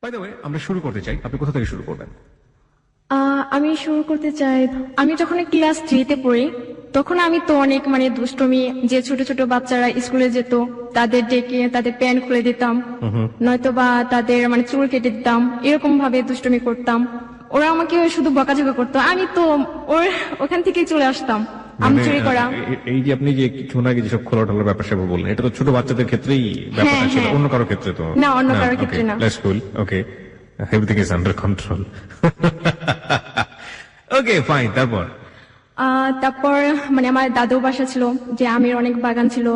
By the way, আমরা শুরু করতে চাই, আপনি কোথা থেকে শুরু করবেন? আমি শুরু করতে চাই, আমি যখন ক্লাস 3-তে পড়ি তখন আমি তো অনেক দুষ্টমি, যে ছোট ছোট বাচ্চারা স্কুলে যেত তাদের ডেকে তাদের প্যান্ট খুলে দিতাম, নয়তো বা তাদের চুল কেটে দিতাম, এরকম ভাবে দুষ্টমি করতাম। ওরা আমাকে শুধু বকাঝকা করতো, আমি তো ওখান থেকে চলে আসতাম আম চুরি করা। এই যে আপনি যে কিছুক্ষণ আগে যেসব খোলাটালার ব্যাপার স্যাপার বললেন, এটা তো ছোট বাচ্চাদের ক্ষেত্রেই ব্যাপারটা ছিল, অন্য কারো ক্ষেত্রে তো না, অন্য কারো ক্ষেত্রে না। That's cool, okay, everything is under control. Okay fine, তারপর তারপর আমার দাদু বাসা ছিল, যে আমের অনেক বাগান ছিল,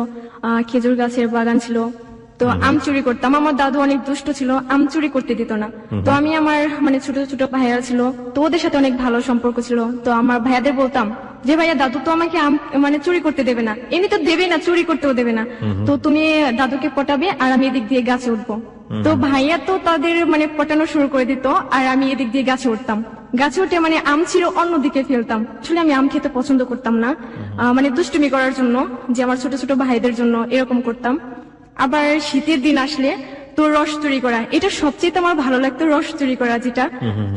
খেজুর গাছের বাগান ছিল, তো আম চুরি করতাম। আমার দাদু অনেক দুষ্ট ছিল, আম চুরি করতে দিত না। তো আমি আমার ছোট ছোট ভাইয়া ছিল, তো ওদের সাথে অনেক ভালো সম্পর্ক ছিল। তো আমার ভাইয়াদের বলতাম যে ভাইয়া, দাদু তো আমাকে আম চুরি করতে দেবে না, এমনি তো দেবে না, চুরি করতেও দেবে না, তো তুমি দাদুকে পটাবে আর আমি এদিক দিয়ে গাছে উঠবো। তো ভাইয়া তো তাদের পটানো শুরু করে দিত, আর আমি এদিক দিয়ে গাছে উঠতাম। গাছে উঠে আম ছিল অন্যদিকে ফেলতাম। আসলে আমি আম খেতে পছন্দ করতাম না, দুষ্টুমি করার জন্য, যে আমার ছোট ছোট ভাইদের জন্য এরকম করতাম। আবার শীতের দিন আসলে তো রস চুরি করা, এটা সবচেয়ে আমার ভালো লাগতো, রস চুরি করা। যেটা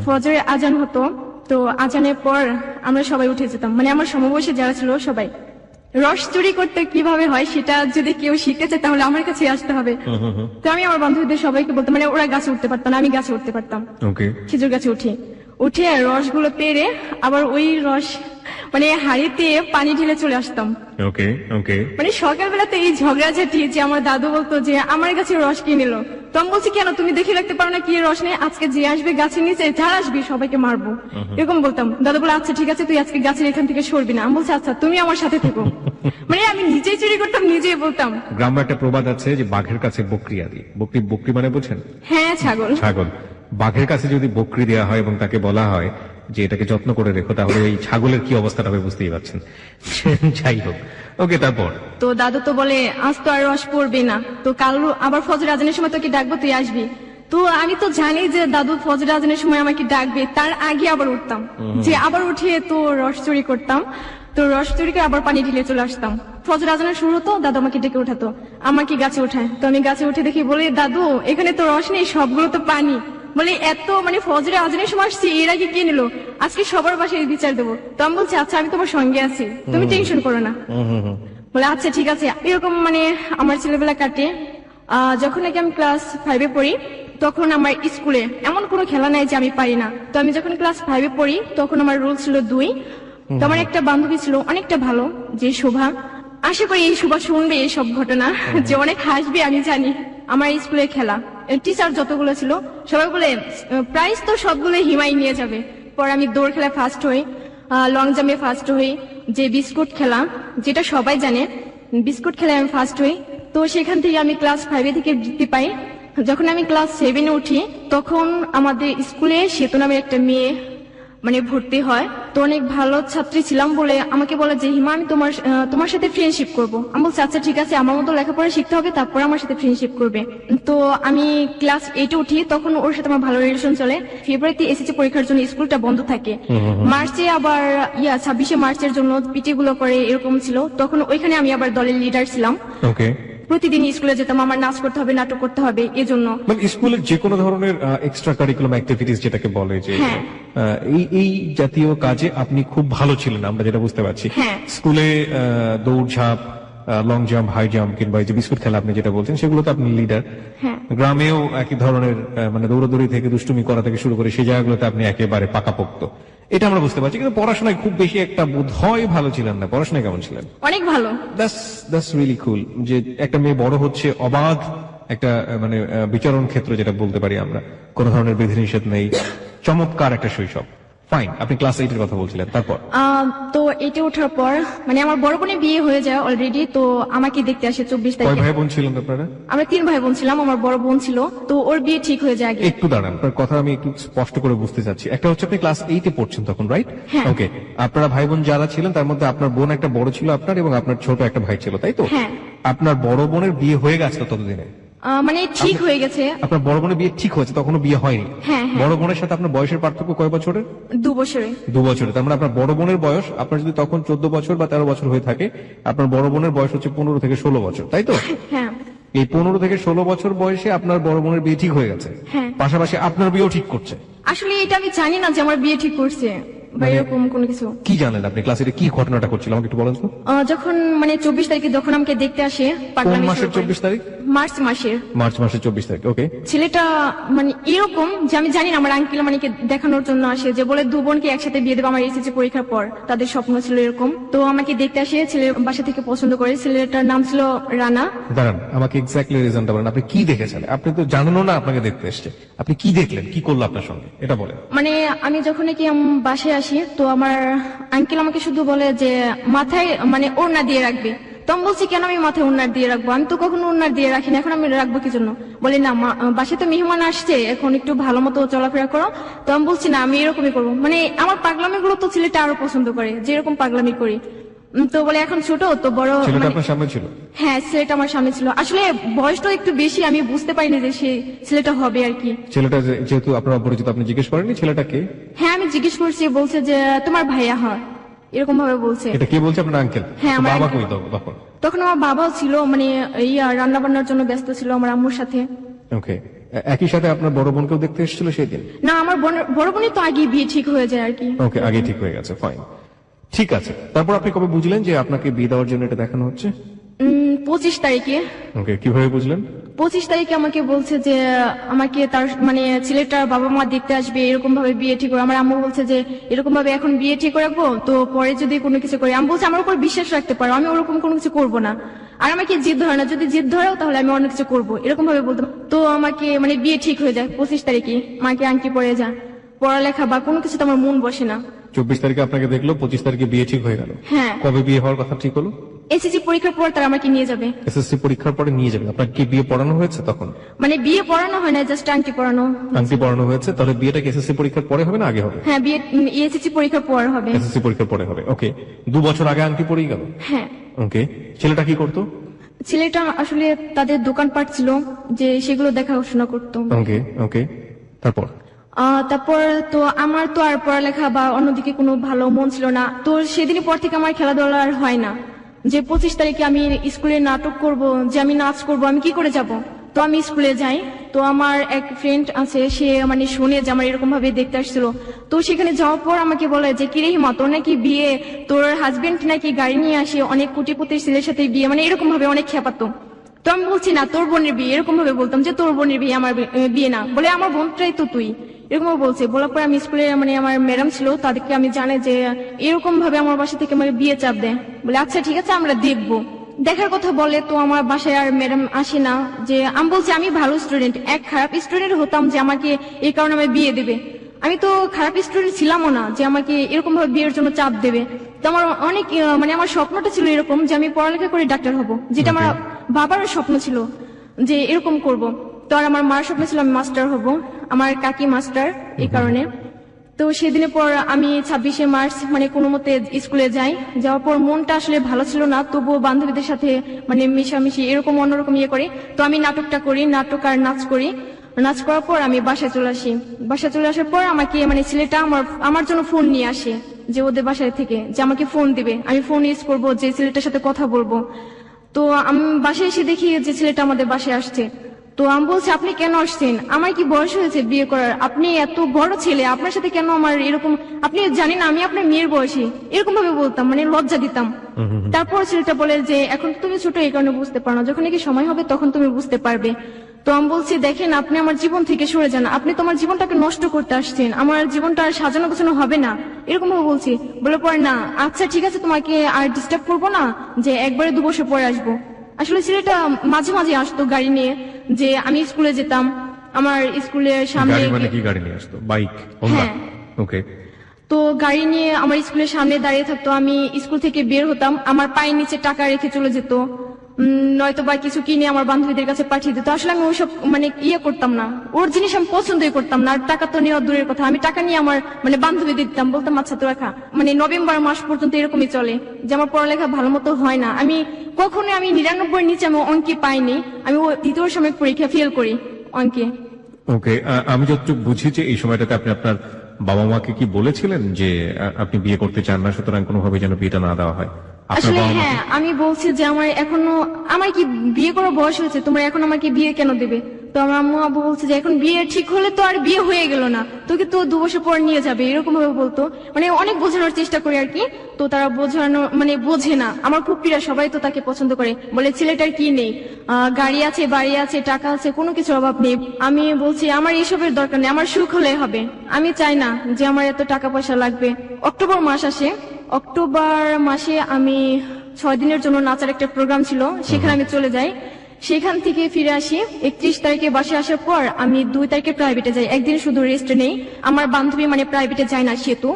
ফজরে আজান হতো, তো আজানের পর আমরা সবাই উঠে যেতাম, আমার সমবয়সী যারা ছিল সবাই। রস চুরি করতে কিভাবে হয় সেটা যদি কেউ শিখতে চায় তাহলে আমার কাছে আসতে হবে। তো আমি আমার বান্ধবীদের সবাইকে বলতাম, ওরা গাছে উঠতে পারতাম না, আমি গাছে উঠতে পারতাম। খেজুর গাছে উঠে রসগুলো পেরে আবার ওই রস হাড়িতে পানি ঢেলে চলে আসতাম। ওকে ওকে, সকালবেলাতে এই ঝগড়াঝাটি, যে আমার দাদু বলতো যে আমার কাছে রস কি নিল, তো আমি বলছি কেন, তুমি দেখে রাখতে পারো না কি রস নেই, আজকে যে আসবে গাছের নিচে, যারা আসবি সবাইকে মারবো, এরকম বলতাম। দাদু বলে আচ্ছা ঠিক আছে, তুই আজকে গাছের এখান থেকে সরবি না। আমি বলছি আচ্ছা, তুমি আমার সাথে থেকো। আমি নিজেই চুরি করতাম, নিজেই বলতাম। গ্রামে একটা প্রবাদ আছে যে বাঘের কাছে বকরি আদি। বকরি বকরি বোঝেন? হ্যাঁ, ছাগল। ছাগল। বাঘের কাছে যদি বকরি দেওয়া হয় এবং তাকে বলা হয় যে এটাকে যত্ন করে রেখো, তাহলে এই ছাগলের কি অবস্থাটা হবে বুঝতেই পারছেন। যাই হোক, ওকে, তারপর তো দাদু তো বলে আজ তো আর রস পড়বে না, তো কাল আবার ফজর আজানের সময় তোকে ডাকবো, তুই আসবি। তো আমি তো জানি যে দাদু ফজর আজানের সময় আমাকে ডাকবে, তার আগে আবার উঠতাম, যে আবার উঠে তো রস চুরি করতাম। তো রস চুরি করে আবার পানি ঢেলে চলে আসতাম। ফজর আজানের শুরু হতো, দাদু আমাকে ডেকে উঠাতো, আমাকে গাছে উঠায়। তো আমি গাছে উঠে দেখি, বলে দাদু এখানে তো রস নেই, সবগুলো তো পানি। বলে এত ফজরে আজানের সময় আসছি, এর আগে কি নিল, আজকে সবার বাসায় বিচার দেবো। তো আমি বলছি আচ্ছা, আমি তোমার সঙ্গে আছি, তুমি টেনশন করো না। বলে আচ্ছা ঠিক আছে। এরকম আমার ছেলেবেলা কাটে। যখন নাকি আমি ক্লাস 5-এ পড়ি, তখন আমার স্কুলে এমন কোনো খেলা নাই যে আমি পারি না। তো আমি যখন ক্লাস 5-এ পড়ি তখন আমার রোল ছিল 2। তো আমার একটা বান্ধবী ছিল অনেকটা ভালো, যে শোভা। আশা করি এই শোভা শুনবে এইসব ঘটনা, যে অনেক হাসবে আমি জানি। আমার স্কুলে খেলা, টিচার যতগুলো ছিল সবাই বলে প্রাইজ তো সবগুলো হিমাই নিয়ে যাবে। পর আমি দৌড় খেলায় ফার্স্ট হই, লং জাম্পে ফার্স্ট হই, যে বিস্কুট খেলা যেটা সবাই জানে, বিস্কুট খেলায় আমি ফার্স্ট হই। তো সেখান থেকে আমি ক্লাস 5-এ থেকে বৃত্তি পাই। যখন আমি ক্লাস 7-এ উঠি তখন আমাদের স্কুলে সেতু নামের একটা মেয়ে ভর্তি হয়। তো অনেক ভালো ছাত্রী ছিলাম বলে আমাকে বলে যে হিমা, আমি তোমার সাথে ফ্রেন্ডশিপ করবো। আমি বলছি আচ্ছা ঠিক আছে, আমার মতো লেখাপড়া শিখতে হবে, তারপর আমার সাথে ফ্রেন্ডশিপ করবে। তো আমি ক্লাস 8-এ উঠি, তখন ওর সাথে আমার ভালো রিলেশন চলে। ফেব্রুয়ারিতে এসএসসি পরীক্ষার জন্য স্কুলটা বন্ধ থাকে, মার্চে আবার 26শে মার্চের জন্য পিটি গুলো করে, এরকম ছিল। তখন ওইখানে আমি আবার দলের লিডার ছিলাম। প্রতিদিন স্কুলে যেতাম, আমার নাচ করতে হবে, নাটক করতে হবে, এজন্য স্কুলের যে কোনো ধরনের এক্সট্রা কারিকুলাম অ্যাক্টিভিটিস যেটাকে বলে, যে এই জাতীয় কাজে আপনি খুব ভালো ছিলেন, আমরা যেটা বুঝতে পারছি। স্কুলে দৌড়ঝাঁপ, লং জাম্প, হাই জাম্প, কিংবা যে বিস্কুট খেলা আপনি যেটা বলছেন, সেগুলোতে আপনি লিডার। গ্রামেও একই ধরনের দৌড়াদৌড়ি থেকে দুষ্টুমি করা থেকে শুরু করে সেই জায়গাগুলোতে আপনি একেবারে পাকাপোক্ত, এটা আমরা বুঝতে পারছি। কিন্তু পড়াশোনায় খুব বেশি একটা বোধহয় ভালো ছিলেন না। পড়াশোনায় কেমন ছিলেন? অনেক ভালো। দ্যাটস রিয়েলি কুল, যে একটা মেয়ে বড় হচ্ছে অবাধ একটা বিচরণ ক্ষেত্র যেটা বলতে পারি আমরা, কোন ধরনের বিধিনিষেধ নেই, চমৎকার একটা শৈশব। ফাইন, আপনি ক্লাস 8-এর কথা বলছিলেন, তারপর? তো 8-এ ওঠার পর আমার বড় বোনের বিয়ে হয়ে যায় অলরেডি। তো আমাকে দেখতে আসে 24 তারিখে। কয় ভাই বোন ছিলেন আপনারা? আমরা 3 ভাই বোন ছিলাম, আমার বড় বোন ছিল, তো ওর বিয়ে ঠিক হয়ে যায় আগে। একটু দাঁড়ান, আপনার কথা আমি একটু স্পষ্ট করে বুঝতে চাচ্ছি। একটা হচ্ছে আপনি ক্লাস 8-এ পড়ছেন তখন, রাইট? ওকে, আপনারা ভাই বোন যারা ছিলেন তার মধ্যে আপনার বোন একটা বড় ছিল আপনার, এবং আপনার ছোট একটা ভাই ছিল, তাই তো? আপনার বড় বোনের বিয়ে হয়ে গেছে ততদিনে? ঠিক হয়ে গেছে। আপনার বড় বোনের বিয়ে ঠিক হয়েছে, তখনও বিয়ে হয়নি? বড় বোনের সাথে আপনার বয়সের পার্থক্য কয় বছরের? 2 বছরে। 2 বছরে। তার মানে আপনার বড় বোনের বয়স, আপনার যদি তখন 14 বছর বা 13 বছর হয়ে থাকে, আপনার বড় বোনের বয়স হচ্ছে 15 থেকে 16 বছর, তাই তো? এই 15 থেকে 16 বছর বয়সে আপনার বড় বোনের বিয়ে ঠিক হয়ে গেছে, হ্যাঁ। পাশাপাশি আপনার বিয়েও ঠিক করছে। আসলে এটা আমি জানি না যে আমার বিয়ে ঠিক করছে বা এরকম কোনো কিছু। কি জানেন আপনি? ক্লাসে কি ঘটনাটা করছিল আমাকে একটু বলেন তো। যখন মানে 24 তারিখে যখন আমাকে দেখতে আসে, কোন পাগলামি মাসের শুরু করে। 24 তারিখ? মার্চ মাসের। মার্চ মাসের 24 তারিখ। ওকে। ছেলেটা মানে এরকম যে আমি জানি না, আমার আঙ্কেল মানে দেখানোর জন্য আসে, যে বলে দু বোনকে একসাথে বিয়ে দেবো আমার এসএসসি পরীক্ষার পর। তাদের স্বপ্ন ছিল এরকম। তো আমাকে দেখতে আসে, ছেলের বাসা থেকে পছন্দ করে। ছেলেটার নাম ছিল রানা। দাঁড়ান, আমাকে এক্স্যাক্টলি রিজনটা বলেন। আপনি কি দেখেছেন? আপনি তো জানেনও না আপনাকে দেখতে এসছে। আপনি কি দেখলেন, কি করলো আপনার সঙ্গে, এটা বলেন। মানে আমি যখন কি বাসায় আসি, তো আমার আঙ্কেল আমাকে শুধু বলে যে মাথায় মানে ওড়না দিয়ে রাখবে। তো আমি বলছি কেন আমি মাথায় ওড়না দিয়ে রাখবো, আমি তো কখনো ওড়না দিয়ে রাখি না, এখন আমি রাখবো কি জন্য? বলে না, বাসায় তো মেহমান আসছে, এখন একটু ভালো মতো চলাফেরা করো। তো আমি বলছি না, আমি এরকমই করবো। মানে আমার পাগলামি গুলো তো ছেলেটা আরো পছন্দ করে, যে এরকম পাগলামি করি। তো বলে এখন ছোট তো বড়। ছেলেটা মানে- আপনার সামনে ছিল? হ্যাঁ, ছেলেটা আমার সামনে ছিল। আসলে বয়সটা একটু বেশি, আমি বুঝতে পারিনি যে সে ছেলেটা হবে আর কি। ছেলেটা যেহেতু আপনার অপরিচিত, আপনি জিজ্ঞেস করেননি ছেলেটা কে? হ্যাঁ, আমি জিজ্ঞেস করছি, বলছে যে তোমার ভাইয়া হয়, এরকম ভাবে বলছে। এটা কে বলছে? আপনার আঙ্কেল? হ্যাঁ, আমার বাবা uncle। কই তখন? তখন আমার বাবাও ছিল, মানে রান্না বান্নার জন্য ব্যস্ত ছিল আমার আম্মুর সাথে। ওকে। একই সাথে আপনার বড় বোনকেও দেখতে এসেছিল সেই দিন? না, আমার বড় বোনের তো আগে বিয়ে ঠিক হয়ে যায় আর কি। ওকে, আগে ঠিক হয়ে গেছে, ফাইন। ঠিক আছে, তারপর আপনি কবে বুঝলেন যে আপনাকে বিয়ে দেওয়ার জন্য এটা দেখানো হচ্ছে? 25 তারিখে। ওকে, কিভাবে বুঝলেন? 25 তারিখে আমাকে বলছে যে আমাকে তার মানে ছেলেটার বাবা মা দেখতে আসবে, এরকম ভাবে বিয়ে ঠিক করে। আমার আম্মু বলছে যে এরকম ভাবে এখন বিয়ে ঠিক রাখবো, তো পরে যদি কোনো কিছু করি। আমি বলছি আমার উপর বিশ্বাস রাখতে পারো, আমি ওরকম কোনো কিছু করবো না। আর আমাকে জিদ ধরে না, যদি জিদ ধরেও তাহলে আমি অন্য কিছু করবো, এরকম ভাবে বলতাম। তো আমাকে মানে বিয়ে ঠিক হয়ে যায় 25 তারিখে। মাকে আংটি পরে যায়, পড়ালেখা বা কোনো কিছু তো আমার মন বসে না। 24 তারিখে আপনাকে দেখলো, 25 তারিখে বিয়ে ঠিক হয়ে গেল। হ্যাঁ। কবে বিয়ে হওয়ার কথা ঠিক হলো? এসএসসি পরীক্ষার পর তারা আমাকে নিয়ে যাবে। এসএসসি পরীক্ষার পরে নিয়ে যাবেন। আপনার কি বিয়ে পড়ানো হয়েছে তখন? মানে বিয়ে পড়ানো হয় না, জাস্ট আংটি পড়ানো। আংটি পড়ানো হয়েছে। তাহলে বিয়েটা কি এসএসসি পরীক্ষার পরে হবে না আগে হবে? হ্যাঁ, বিয়ে এসএসসি পরীক্ষার পর হবে। এসএসসি পরীক্ষার পরে হবে। ওকে, 2 বছর আগে আংটি পরেই গেল। হ্যাঁ। ওকে, ছেলেটা কি করতো? ছেলেটা আসলে তাদের দোকানপাট ছিল, যে সেগুলো দেখাশোনা করতো। ওকে ওকে, তারপর? তারপর তো আমার তো আর পড়ালেখা বা অন্যদিকে কোনো ভালো মন ছিল না। তো সেদিনের পর থেকে আমার খেলাধুলা আর হয় না। যে 25 তারিখে আমি স্কুলে নাটক করব, যে আমি নাচ করব, আমি কি করে যাব? তো আমি স্কুলে যাই। তো আমার এক ফ্রেন্ড আছে, সে মানে শুনে যে আমার এরকম ভাবে দেখতে আসছিল। তো সেখানে যাওয়ার পর আমাকে বলে যে কিরে হিমা, তোর নাকি বিয়ে, তোর হাজবেন্ড নাকি গাড়ি নিয়ে আসে, অনেক কোটিপতির ছেলের সাথে বিয়ে, মানে এরকম ভাবে অনেক খেপাতো। তো আমি বলছি না, তোর বোনের বিয়ে, এরকম ভাবে বলতাম যে তোর বোনের বিয়ে, আমার বিয়ে না। বলে আমার বোনটাই তো তুই, এরকম বলছে। বলার পর আমি স্কুলে মানে আমার ম্যাডাম ছিল, তাদেরকে আমি জানে যে এরকম ভাবে আমার বাসা থেকে আমাকে বিয়ে চাপ দেয়। বলে আচ্ছা ঠিক আছে, আমরা দেখবো। দেখার কথা বলে, তো আমার বাসায় আর ম্যাডাম আসে না। যে আমি বলছি আমি ভালো স্টুডেন্ট, এক খারাপ স্টুডেন্ট হতাম যে আমাকে এই কারণে আমায় বিয়ে দেবে। আমি তো খারাপ স্টুডেন্ট ছিলামও না যে আমাকে এরকম ভাবে বিয়ের জন্য চাপ দেবে। তো আমার অনেক মানে আমার স্বপ্নটা ছিল এরকম যে আমি পড়ালেখা করে ডাক্তার হব, যেটা আমার বাবার স্বপ্ন ছিল যে এরকম করব। তো আর আমার মার স্বপ্ন ছিল আমি মাস্টার হব, আমার কাকি মাস্টার, এই কারণে। তো সেদিনের পর আমি 26শে মার্চ মানে কোনো মতে স্কুলে যাই। যাওয়ার পর মনটা আসলে ভালো ছিল না, তবুও বান্ধবীদের সাথে মানে মিশামিশি এরকম অন্যরকম ইয়ে করি। তো আমি নাটকটা করি, নাটক আর নাচ করি। নাচ করার পর আমি বাসায় চলে আসি। বাসায় চলে আসার পর আমাকে মানে ছেলেটা আমার জন্য ফোন নিয়ে আসে, যে ওদের বাসায় থেকে যে আমাকে ফোন দিবে, আমি ফোন ইউজ করবো, যে ছেলেটার সাথে কথা বলবো। তো আমি বাসায় এসে দেখি যে ছেলেটা আমাদের বাসায় আসছে। তো আমি বলছি আপনি কেন আসছেন, আমার কি বয়স হয়েছে বিয়ে করার? আপনি এত বড় ছেলে, আপনার সাথে কেন আমার এরকম, আপনি জানেন আমি আপনার মেয়ের বয়সী, এরকম ভাবে বলতাম, মানে লজ্জা দিতাম। তারপর ছেলেটা বলে যে এখন তুমি ছোট, এই কারণে বুঝতে পারো না, যখন নাকি সময় হবে তখন তুমি বুঝতে পারবে। তো আমি বলছি দেখেন, আপনি আমার জীবন থেকে সরে যান, আপনি তোমার জীবনটাকে নষ্ট করতে আসছেন, আমার জীবনটা আর সাজানো গোছানো হবে না, এরকম ভাবে বলছি। বলে পরে না, আচ্ছা ঠিক আছে, তোমাকে আর ডিস্টার্ব করবো না, যে একবারে 2 বছর পরে আসবো। আসলে ছেলেটা মাঝে মাঝে আসতো গাড়ি নিয়ে, যে আমি স্কুলে যেতাম, আমার স্কুলের সামনে। গাড়ি মানে কি গাড়ি নিয়ে আসতো? বাইক? হ্যাঁ। ওকে। তো গাড়ি নিয়ে আমার স্কুলের সামনে দাঁড়িয়ে থাকতো, আমি স্কুল থেকে বের হতাম, আমার পায়ের নিচে টাকা রেখে চলে যেত, নয়তো বা কিছু কিনে আমার বান্ধবীদের কাছে পাঠিয়ে দিত। আসলে আমি ওইসব মানে ইয়ে করতাম না, ওর জিনিস আমি পছন্দই করতাম না। আর টাকা তো নেওয়া দূরের কথা, আমি টাকা নিয়ে আমার মানে বান্ধবী দিতাম, বলতাম আচ্ছা তোরা খা। মানে নভেম্বর মাস পর্যন্ত এরকমই চলে, যে আমার পড়ালেখা ভালো মতো হয় না। আমি কখনো 99 নিচে আমি অঙ্কে পাইনি, আমি ও 2য় সাময়িক পরীক্ষা ফেল করি অঙ্কে। ওকে, আমি যতটুকু বুঝি যে এই সময়টাতে আপনি আপনার বাবা মাকে কি বলেছিলেন যে আপনি বিয়ে করতে চান না, সুতরাং কোনোভাবে যেন বিয়েটা না দেওয়া হয়? আপনার আসলে বাবা মা? হ্যাঁ, আমি বলছি যে আমার কি বিয়ে করার বয়স হয়েছে, তোমরা এখন আমাকে বিয়ে কেন দেবে? তো আমার আম্মু আব্বু বলছে যে এখন বিয়ে ঠিক হলে তো আর বিয়ে হয়ে গেল না, তোকে তো 2 বছর পর নিয়ে যাবে, এরকম ভাবে বলতো। মানে অনেক বোঝানোর চেষ্টা করে আর কি। তো তারা বোঝানো মানে বোঝে না। আমার ফুপ্পিরা সবাই তো তাকে পছন্দ করে, বলে ছেলেটার কি নেই, গাড়ি আছে, বাড়ি আছে, টাকা আছে, কোনো কিছুর অভাব নেই। আমি বলছি আমার এসবের দরকার নেই, আমার সুখ হলে হবে। আমি চাই না যে আমার এত টাকা পয়সা লাগবে। অক্টোবর মাস আসে, অক্টোবর মাসে আমি 6 দিনের জন্য নাচার একটা প্রোগ্রাম ছিল, সেখানে আমি চলে যাই। সেখান থেকে ফিরে আসি 31 তারিখে বাসে আসার পর আমি 2 তারিখে প্রাইভেটে যাই, একদিন শুধু রেস্ট নেই। আমার বান্ধবী মানে প্রাইভেটে যায় না সেতু,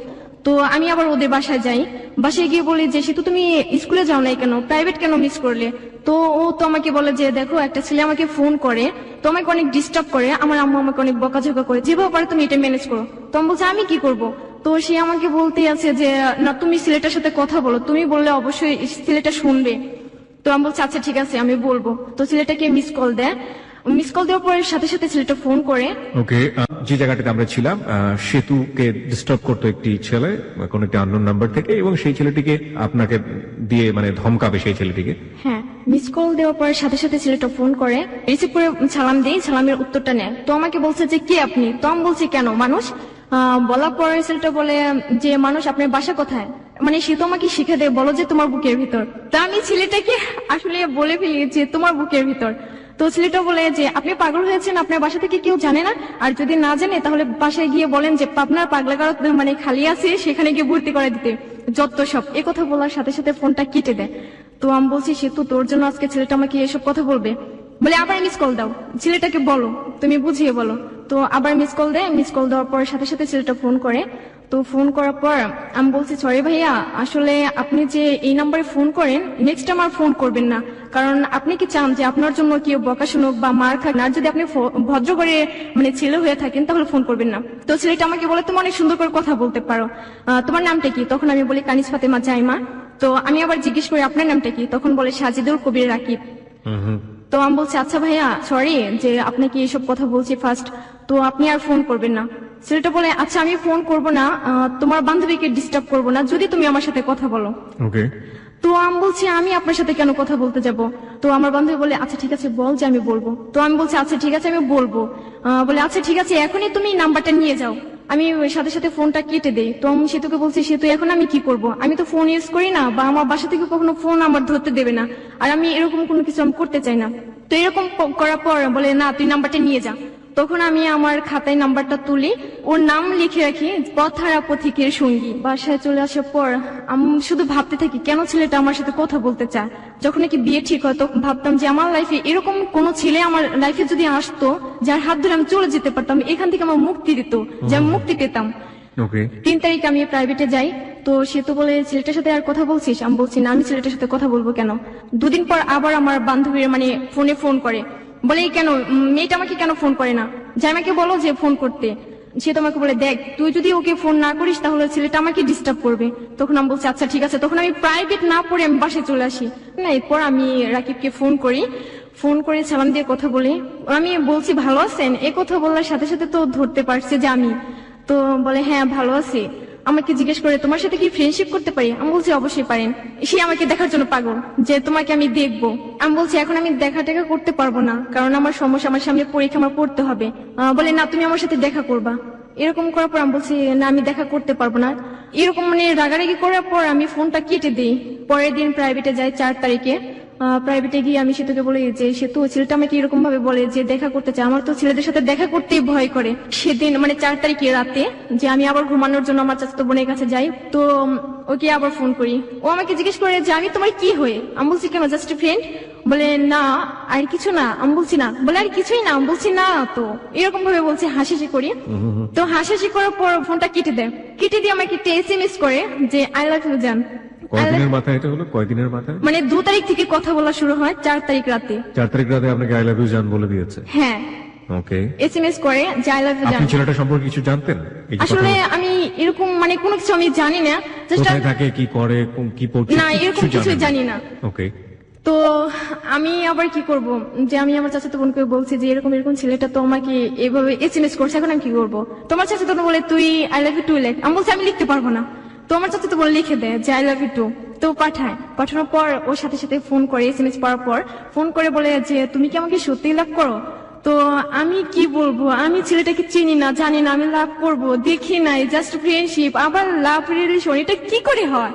তো আমি আবার ওদের বাসায় যাই। বাসায় গিয়ে বলি যে সেতু তুমি স্কুলে যাও নাই কেন, প্রাইভেট কেন মিস করলে? তো ও তো আমাকে বলে যে দেখো একটা ছেলে আমাকে ফোন করে, তো আমাকে অনেক ডিস্টার্ব করে, আমার আম্মু আমাকে অনেক বকাঝকা করে, যেভাবে পারে তুমি এটা ম্যানেজ করো। তো আমি বলছি আমি কি করব? তো সে আমাকে বলতে আছে যে না তুমি ছেলেটার সাথে কথা বলো, তুমি বললে অবশ্যই ছেলেটা শুনবে। তো আমি বলছি আচ্ছা ঠিক আছে আমি বলবো। তো ছেলেটাকে মিস কল দেয়, মিস কল দেওয়ার পরে সাথে সাথে ছেলেটা ফোন করে। ওকে, যে জায়গাটাতে আমরা ছিলাম, সেতুকে ডিস্টার্ব করতো একটি ছেলে কোন একটি আননোন নাম্বার থেকে, এবং সেই ছেলেটিকে আপনাকে দিয়ে মানে ধমকাবে সেই ছেলেটিকে। হ্যাঁ, মিস কল দেওয়ার পরে সাথে সাথে ছেলেটা ফোন করে, রিসিভ করে সালাম দেই, সালামের উত্তরটা নেয়। তো আমাকে বলছে যে কে আপনি? তো আমি বলছি কেন মানুষ? বলার পরে ছেলেটা বলে যে মানুষ আপনার বাসা কোথায়? মানে সে তো আমাকে শিখে দেয়, বলো যে তোমার বুকের ভিতর। তা আমি ছেলেটাকে আসলে বলে ফেলি যে তোমার বুকের ভিতর। তো ছেলেটা বলে যে আপনি পাগল হয়েছেন, আপনার বাসা থেকে কেউ জানে না, আর যদি না জানে তাহলে বাসায় গিয়ে বলেন যে আপনার পাগলাগার মানে খালি আছে, সেখানে গিয়ে ভর্তি করে দিতে, যত সব। এ কথা বলার সাথে সাথে ফোনটা কেটে দেয়। তো আমি বলছি সে তো তোর জন্য আজকে ছেলেটা আমাকে এসব কথা বলবে, বলে আবার মিস কল দাও, ছেলেটাকে বলো, তুমি বুঝিয়ে বলো। তো আবার মিস কল দেয়, মিস কল দেওয়ার পর সাথে সাথে ছেলেটা ফোন করে। তো ফোন করার পর আমি বলছি সরি ভাইয়া, আসলে আপনি যে এই নাম্বারে ফোন করেন নেক্সট টাইম আর ফোন করবেন না, কারণ আপনি কি চান যে আপনার জন্য কেউ বকা শুনুক বা মার খাক? আর যদি আপনি ভদ্র করে মানে ছেলে হয়ে থাকেন তাহলে ফোন করবেন না। তো ছেলেটা আমাকে বলে তুমি অনেক সুন্দর করে কথা বলতে পারো, তোমার নামটা কি? তখন আমি বলি কানিজ ফাতেমা জাইমা। তো আমি আবার জিজ্ঞেস করি আপনার নামটা কি? তখন বলে সাজিদুল কবির রাকিব। তো আমি বলছি আচ্ছা ভাইয়া সরি যে আপনাকে এসব কথা বলছি ফার্স্ট, তো আপনি আর ফোন করবেন না। ছেলেটা বলে আচ্ছা আমি ফোন করব না, তোমার বান্ধবীকে ডিস্টার্ব করব না যদি তুমি আমার সাথে কথা বলো। ওকে, তো আমি বলছি আমি আপনার সাথে কেন কথা বলতে যাব? তো আমার বান্ধবী বলে আচ্ছা ঠিক আছে বল যে আমি বলবো। তো আমি বলছি আচ্ছা ঠিক আছে আমি বলবো। বলে আচ্ছা ঠিক আছে এখনই তুমি নাম্বারটা নিয়ে যাও। আমি সাথে সাথে ফোনটা কেটে দেই। তো আমি সেতুকে বলছি সেতু এখন আমি কি করব? আমি তো ফোন ইউজ করি না, বা আমার বাসা থেকে কখনো ফোন আমার ধরতে দেবে না, আর আমি এরকম কোনো কিছু আমি করতে চাই না। তো এরকম করার পর বলে না তুই নাম্বারটা নিয়ে যা। তখন আমি আমার খাতায় নাম্বারটা তুলি, ওর নাম লিখে রাখি পথহারা পথিকের সঙ্গী। বাসায় চলে আসার পর আমি শুধু ভাবতে থাকি কেন ছেলেটা আমার সাথে কথা বলতে চায়। যখন নাকি বিয়ে ঠিক হয় তখন ভাবতাম যে আমার লাইফে এরকম কোন ছেলে আমার লাইফে যদি আসতো যার হাত ধরে আমি চলে যেতে পারতাম, এখান থেকে আমার মুক্তি দিত, যে আমি মুক্তি পেতাম। ওকে, 3 তারিখ আমি প্রাইভেটে যাই। তো সে তো বলে ছেলেটার সাথে আর কথা বলছিস? আমি বলছি না, আমি ছেলেটার সাথে কথা বলবো কেন? 2 দিন পর আবার আমার বান্ধবীর মানে ফোনে ফোন করে, বলে কেন মেয়েটা আমাকে কেন ফোন করে না, জামাইকে বলো যে ফোন করতে। সে তোমাকে বলে দেখ তুই যদি ওকে ফোন না করিস তাহলে ছেলেটা আমাকে ডিস্টার্ব করবে। তখন আমি বলছি আচ্ছা ঠিক আছে। তখন আমি প্রাইভেট না পড়ে আমি বাসায় চলে আসি। না, এরপর আমি রাকিবকে ফোন করি, ফোন করে সালাম দিয়ে কথা বলি। আমি বলছি ভালো আছেন, এ কথা বলার সাথে সাথে তো ধরতে পারছে যে আমি। তো বলে হ্যাঁ ভালো আছি। আমাকে জিজ্ঞেস করে তোমার সাথে কি ফ্রেন্ডশিপ করতে পারি? আমি বলছি অবশ্যই পারেন। সে আমাকে দেখার জন্য পাগল যে তোমাকে আমি দেখবো। আমি বলছি এখন আমি দেখা টেকা করতে পারবো না, কারণ আমার সমস্যা, আমার সামনে পরীক্ষা, আমার পড়তে হবে। বলে না তুমি আমার সাথে দেখা করবা। এরকম করার পর আমি বলছি না আমি দেখা করতে পারবো না। এরকম মানে রাগারাগি করার পর আমি ফোনটা কেটে দিই। পরের দিন প্রাইভেটে যাই 4 তারিখে। প্রাইভেটে গিয়ে আমি সেতুকে বলি যে সেতু ছেলেটা আমাকে এরকম ভাবে বলে যে দেখা করতে চায়, আমার তো ছেলেদের সাথে দেখা করতেই ভয় করে। সেদিন মানে 4 তারিখে রাতে যে আমি আবার ঘুমানোর জন্য আমার চাচাতো বোনের কাছে যাই। তো ওকে আবার ফোন করি, ও আমাকে জিজ্ঞেস করে যে আমি তোমার কি হয়ে? আমি বলছি কেন জাস্ট ফ্রেন্ড। বলে না আর কিছু না। আমি বলছি না। বলে আর কিছুই না। আমি বলছি না। তো এরকম ভাবে বলছে, হাসাহাসি করি। তো হাসাহাসি করার পর ফোনটা কেটে দেয়। কেটে দিয়ে আমাকে একটা SMS করে যে আই লাভ ইউ জান। কয়দিনের মাথায় এটা হলো? কয়দিনের মাথায়? মানে 2 তারিখ থেকে কথা বলা শুরু হয়, 4 তারিখ রাতে। 4 তারিখ রাতে আপনাকে আই লাভ ইউ জান বলে দিয়েছে? হ্যাঁ, ওকে। SMS করে যে আই লাভ ইউ জান। আপনি ছেলেটা সম্পর্কে কিছু জানতেন? এই যে আসলে কথা- আমি এরকম মানে কোনো কিছু আমি জানি না, জাস্ট কোথায় থাকে, কি করে, কি পড়ছে, না এরকম কিছু জানি না। ওকে। তো আমি আবার কি করব, যে আমি আমার চাচাতো বোনকে বলছি যে এরকম এরকম ছেলেটা তো আমাকে এভাবে SMS করছে, এখন আমি কি করব? তোমার চাচাতো বোন বলে তুই আই লাভ ইউ টু লেখ। আমি বলছি আমি লিখতে পারবো না। তো আমার চাচাতো বোন লিখে দেয় যে আই লাভ ইউ টু। তো তো পাঠানোর পর ওর সাথে সাথে ফোন করে, SMS পড়ার পর ফোন করে বলে যে তুমি কি আমাকে সত্যিই লাভ করো? তো আমি কি বলবো, আমি ছেলেটাকে চিনি না, জানি না, আমি লাভ করব, দেখি নাই, জাস্ট ফ্রেন্ডশিপ, আবার লাভ রিলেশন, এটা কি করে হয়?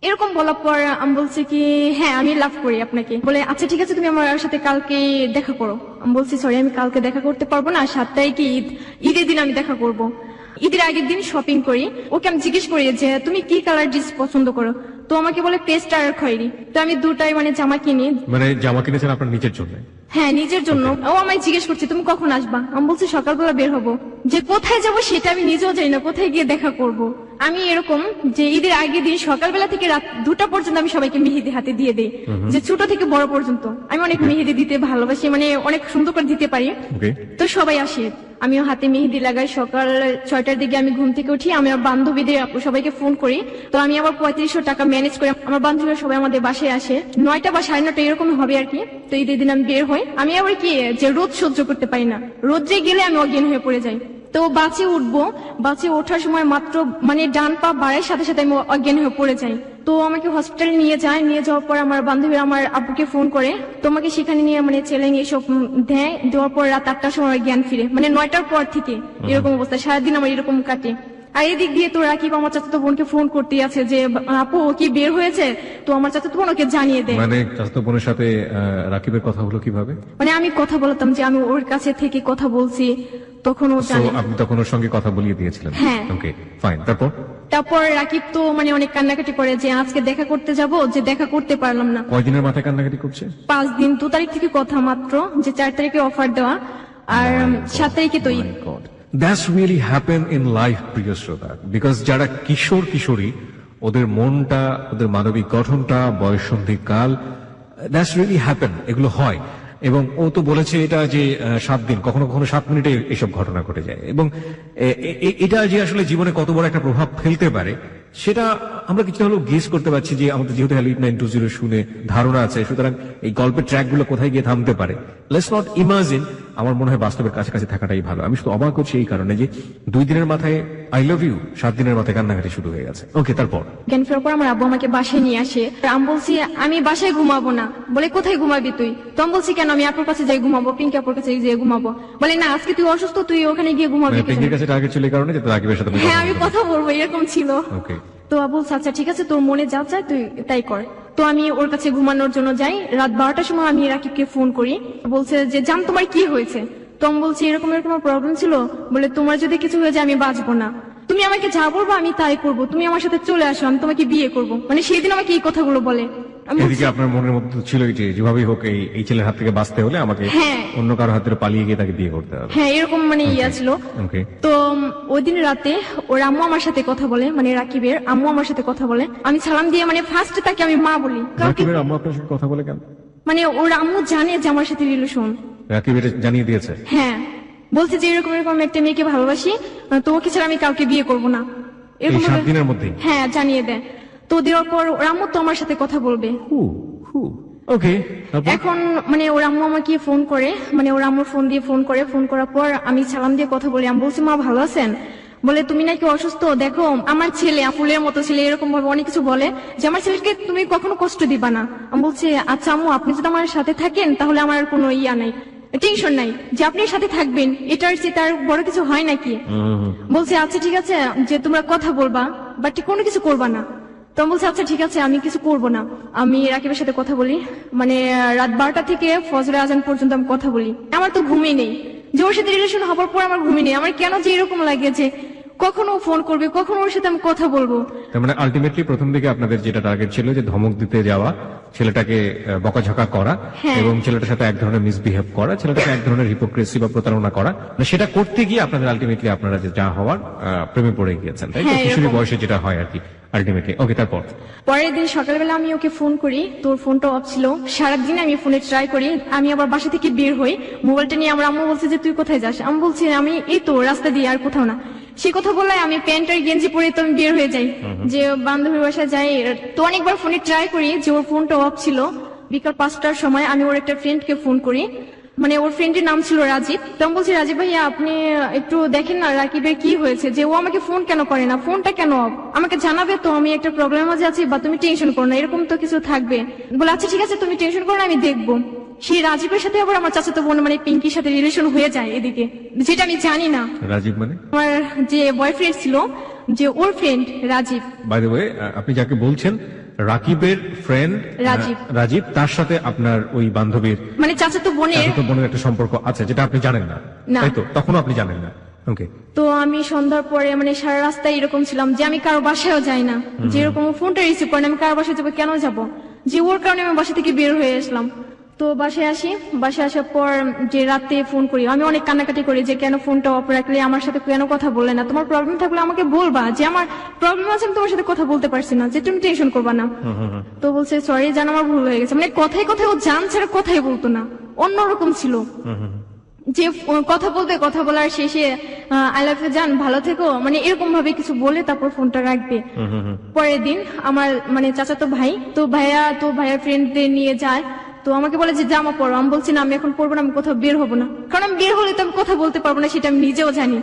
এরকম বলার পর আমি বলছি কি হ্যাঁ আমি লাভ করি আপনাকে। বলে আচ্ছা ঠিক আছে, তুমি আমার সাথে কালকে দেখা করো। আমি বলছি সরি, আমি কালকে দেখা করতে পারবো না, 7 তারিখে ঈদের দিন আমি দেখা করব। ঈদের আগের দিন শপিং করি। ওকে আমি জিজ্ঞেস করি যে তুমি কি কালার ড্রেস পছন্দ করো? তো আমাকে বলে পেস্ট আর খয়েরি। তো আমি দুটাই জামা কিনি। জামা কিনেছেন আপনার নিজের জন্য? হ্যাঁ নিজের জন্য। ও আমায় জিজ্ঞেস করছে তুমি কখন আসবা? আমি বলছি সকালবেলা বের হবো। যে কোথায় যাব সেটা আমি নিজেও জানি না, কোথায় গিয়ে দেখা করব। আমি এরকম যে ঈদের আগের দিন সকালবেলা থেকে রাত 2টা পর্যন্ত আমি সবাইকে মেহেদি হাতে দিয়ে দিই, যে ছোট থেকে বড় পর্যন্ত। আমি অনেক মেহেদি দিতে ভালোবাসি, অনেক সুন্দর করে দিতে পারি। তো সবাই আসে, আমিও হাতে মেহেদি লাগাই। সকাল 6টার দিকে আমি ঘুম থেকে উঠি, আমি আমার বান্ধবীদের সবাইকে ফোন করি। তো আমি আবার 3500 টাকা ম্যানেজ করে আমার বান্ধবীরা সবাই আমাদের বাসায় আসে। 9টা বা 9:30 এরকম হবে আর কি। তো ঈদের দিন আমি বের হই। আমি আবার কি যে রোদ সহ্য করতে পারি না, রোদ্রে গেলে আমি অজ্ঞান হয়ে পড়ে যাই। তো বাসে উঠবো, বাসে ওঠার সময় মাত্র ডান পা বাড়ার সাথে সাথে আমি অজ্ঞান হয়ে পড়ে যাই। তো আমাকে হসপিটালে নিয়ে যায়। নিয়ে যাওয়ার পর আমার বান্ধবীরা আমার আব্বুকে ফোন করে তোমাকে সেখানে নিয়ে ছেলে নিয়ে সব দেওয়ার পর রাত 8টার সময় আমার জ্ঞান ফিরে। 9টার পর থেকে এরকম অবস্থা, সারাদিন আমার এরকম কাটে। আর এদিক দিয়ে তো রাকিব আমার চাচাতো বোনকে ফোন করতে আছে যে আপু ও কি বের হয়েছে? তো আমার চাচাতো বোন ওকে জানিয়ে দেয়। চাচাতো বোনের সাথে রাকিবের কথা হলো কিভাবে? আমি কথা বলতাম যে আমি ওর কাছে থেকে কথা বলছি, তখন ও জানে। আপনি তখন ওর সঙ্গে কথা বলিয়ে দিয়েছিলেন? হ্যাঁ। Okay fine. তারপর রাকিব তো অনেক কান্নাকাটি করে যে আজকে দেখা করতে যাব, যে দেখা করতে পারলাম না। কয়দিনের মাথায় কান্নাকাটি করছে? 5 দিন। 2 তারিখ থেকে কথা মাত্র, যে 4 তারিখে অফার দেওয়া, আর 7 তারিখে তো Eid. That's really happen in life, প্রিয় শ্রোতা, বিকজ যারা কিশোরী ওদের মনটা, ওদের মানবিক গঠনটা, বয়ঃসন্ধিকাল, দ্যাটস রিয়েলি হ্যাপেন, এগুলো হয়। এবং ও তো বলেছে এটা যে 7 দিন, কখনো কখনো 7 মিনিটে এসব ঘটনা ঘটে যায়। এবং এটা যে আসলে জীবনে কত বড় একটা প্রভাব ফেলতে পারে সেটা আমরা কিছুটা হলেও গেস করতে পারছি, যে আমাদের যেহেতু হ্যালিউড 920 শুনে ধারণা আছে, সুতরাং এই গল্পের ট্র্যাক গুলো কোথায় গিয়ে থামতে পারে। Let's not imagine. আমার মনে হয় বাস্তবের কাছাকাছি থাকাটাই ভালো। আমি শুধু অবাক হচ্ছি এই কারণে যে 2 দিনের মাথায় আই লাভ ইউ, 7 দিনের মাথায় কান্নাকাটি শুরু হয়ে গেছে। ওকে, তারপর জ্ঞান ফেরার পর আমার আব্বু আমাকে বাসায় নিয়ে আসে। আমি বলছি আমি বাসায় ঘুমাবো না। বলে কোথায় ঘুমাবি তুই? তো আমি বলছি কেন, আমি আপুর কাছে যাই ঘুমাবো, পিঙ্কি আপুর কাছে যাই ঘুমাবো। বলে না, আজকে তুই অসুস্থ, তুই ওখানে গিয়ে ঘুমাবি। পিঙ্কির কাছে টার্গেট ছিল এই কারণে যে রাকিবের সাথে হ্যাঁ আমি কথা বলবো, এরকম ছিল। ওকে। তো আবু আচ্ছা ঠিক আছে, তোর মনে যা চায় তুই তাই কর। তো আমি ওর কাছে ঘুমানোর জন্য যাই। রাত 12টার সময় আমি রাকিবকে ফোন করি। বলছে যে জান তোমার কি হয়েছে? তো আমি বলছি এরকম প্রবলেম ছিল। বলে তোমার যদি কিছু হয়ে যায় আমি বাঁচবো না, তুমি আমাকে যা বলবো আমি তাই করবো, তুমি আমার সাথে চলে আসো, আমি তোমাকে বিয়ে করবো। সেদিন আমাকে এই কথাগুলো বলে। এদিকে আপনার মনের মধ্যে ছিল যে যেভাবেই হোক এই ছেলের হাত থেকে বাঁচতে হলে আমাকে অন্য কারো হাতে পালিয়ে গিয়ে তাকে বিয়ে করতে হবে। হ্যাঁ এরকম ইয়া ছিল। তো ওই দিন রাতে ওর আম্মু আমার সাথে কথা বলে, রাকিবের আম্মু আমার সাথে কথা বলে। আমি সালাম দিয়ে ফার্স্টে তাকে আমি মা বলি। রাকিবের আম্মু আপনার সাথে কথা বলে কেন? ওর আম্মু জানে যে আমার সাথে রিলেশন। রাকিবের জানিয়ে দিয়েছে? হ্যাঁ, বলছে যে এরকম একটা মেয়েকে ভালোবাসি, তোমাকে ছাড়া আমি কাউকে বিয়ে করবো না। এরকম 7 দিনের মধ্যে? হ্যাঁ জানিয়ে দেয়। তো দেওয়ার পর ওর আম্মু তো আমার সাথে কথা বলবে। ওকে। এখন ওর আম্মু আমাকে ফোন করে, ওর আম্মুর ফোন দিয়ে ফোন করার পর আমি সালাম দিয়ে কথা বলি। আমি বলছি মা ভালো আছেন? বলে তুমি নাকি অসুস্থ, দেখো আমার ছেলে ফুলের মতো ছেলে, এরকম ভাবে অনেক কিছু বলে যে আমার ছেলেকে তুমি কখনো কষ্ট দিবা না। আমি বলছি আচ্ছা আম্মু, আপনি যদি আমার সাথে থাকেন তাহলে আমার কোনো ইয়া নাই, টেনশন নাই, যে আপনি সাথে থাকবেন, এটার চেয়ে তার বড় কিছু হয় নাকি। বলছে আচ্ছা ঠিক আছে, যে তোমরা কথা বলবা বাট কোনো কিছু করবা না। তো বলছে আচ্ছা ঠিক আছে, আমি কিছু করবো না। আমি রাকিবের সাথে কথা বলি, রাত 12টা থেকে ফজরের আজান পর্যন্ত আমি কথা বলি। আমার তো ঘুমই নেই, যে ওর সাথে রিলেশন হবার পর আমার ঘুমই নেই। আমার কেন যে এরকম লাগে যে কখনো ফোন করবে, কখনো ওর সাথে আমি কথা বলবো। তার আলটিমেটলি প্রথম দিকে আপনাদের যেটা টার্গেট ছিল যে ধমক দিতে যাওয়া, ছেলেটাকে বকাঝকা করা, এবং ছেলেটার সাথে এক ধরনের মিসবিহেভ করা, ছেলেটাকে এক ধরনের হিপোক্রেসি বা প্রতারণা করা, সেটা করতে গিয়ে আপনাদের আলটিমেটলি আপনারা যে যা হওয়ার প্রেমে পড়ে গিয়েছেন, তাই তো? কিশোরী বয়সে যেটা হয় আর কি আলটিমেটলি। ওকে, তারপর পরের দিন সকালবেলা আমি ওকে ফোন করি, তোর ফোনটা অফ ছিল। সারাদিন আমি ফোনে ট্রাই করি। আমি আবার বাসা থেকে বের হই, মোবাইলটা নিয়ে। আমার আম্মু বলছে যে তুই কোথায় যাস? আমি বলছি আমি এই তো রাস্তা দিয়ে, আর কোথাও না। সে কথা বললে আমি প্যান্ট আর গেঞ্জি পরে তো আমি বের হয়ে যাই, যে বান্ধবীর বাসায় যাই। তো অনেকবার ফোনে ট্রাই করি, যে ওর ফোনটা অফ ছিল। বিকাল 5টার সময় আমি ওর একটা ফ্রেন্ডকে ফোন করি। মানে ওর ফ্রেন্ডের নাম ছিল রাজীব। তো আমি বলছি রাজীব ভাইয়া আপনি একটু দেখেন না রাকিবের কি হয়েছে, যে ও আমাকে ফোন কেন করে না, ফোনটা কেন off? আমাকে জানাবে তো, আমি একটা প্রবলেমের মাঝে আছি, বা তুমি টেনশন করো না, এরকম তো কিছু থাকবে। বলে আচ্ছা ঠিক আছে তুমি টেনশন করো না, আমি দেখবো। সেই রাজীবের সাথে আবার আমার চাচাতো বোন মানে পিঙ্কির সাথে রিলেশন হয়ে যায় এদিকে, যেটা আমি জানি না। রাজীব মানে? আমার যে বয়ফ্রেন্ড ছিল, যে ওর friend Rajeev. By the way, আপনি যাকে বলছেন রাকিবের ফ্রেন্ড রাজীব, তার সাথে আপনার ওই বান্ধবীর মানে চাচাতো বোনের একটা সম্পর্ক আছে যেটা আপনি জানেন না, তাই তো? তখনও আপনি জানেন না। ওকে। তো আমি সন্ধ্যার পরে মানে সারা রাস্তায় এরকম ছিলাম যে আমি কারো বাসায়ও যাই না, যেরকম ফোনটা রিসিভ করেন, আমি কারো বাসায় যাবো কেন যাব, যে ওর কারণে আমি বাসা থেকে বের হয়ে আসলাম। তো বাসায় আসি, বাসায় আসার পর যে রাতে ফোন করি, আমি অনেক কান্নাকাটি করি যে কেন ফোনটা অফ রাখলে, আমার সাথে কেন কথা বললে না, তোমার প্রবলেম থাকলে আমাকে বলবা, যে আমার প্রবলেম আছে আমি তোমার সাথে কথা বলতে পারছি না, যে তুমি টেনশন করবা না। তো বলছে সরি জান আমার ভুল হয়ে গেছে, মানে কথায় কথায় ও জান ছাড়া কথাই বলতো না, অন্যরকম ছিল। যে কথা বলবে, কথা বলার শেষে আই লাভ ইউ জান ভালো থেকো, মানে এরকম ভাবে কিছু বলে তারপর ফোনটা রাখবে। পরের দিন আমার মানে চাচাতো ভাই, তো ভাইয়া ফ্রেন্ডদের নিয়ে যায়, তো আমাকে বলে যে জামা পরো। আমি বলছি না আমি এখন পরবো না, আমি কোথাও বের হবো না, কারণ আমি বের হলে তো আমি কথা বলতে পারবো না, সেটা আমি নিজেও জানি।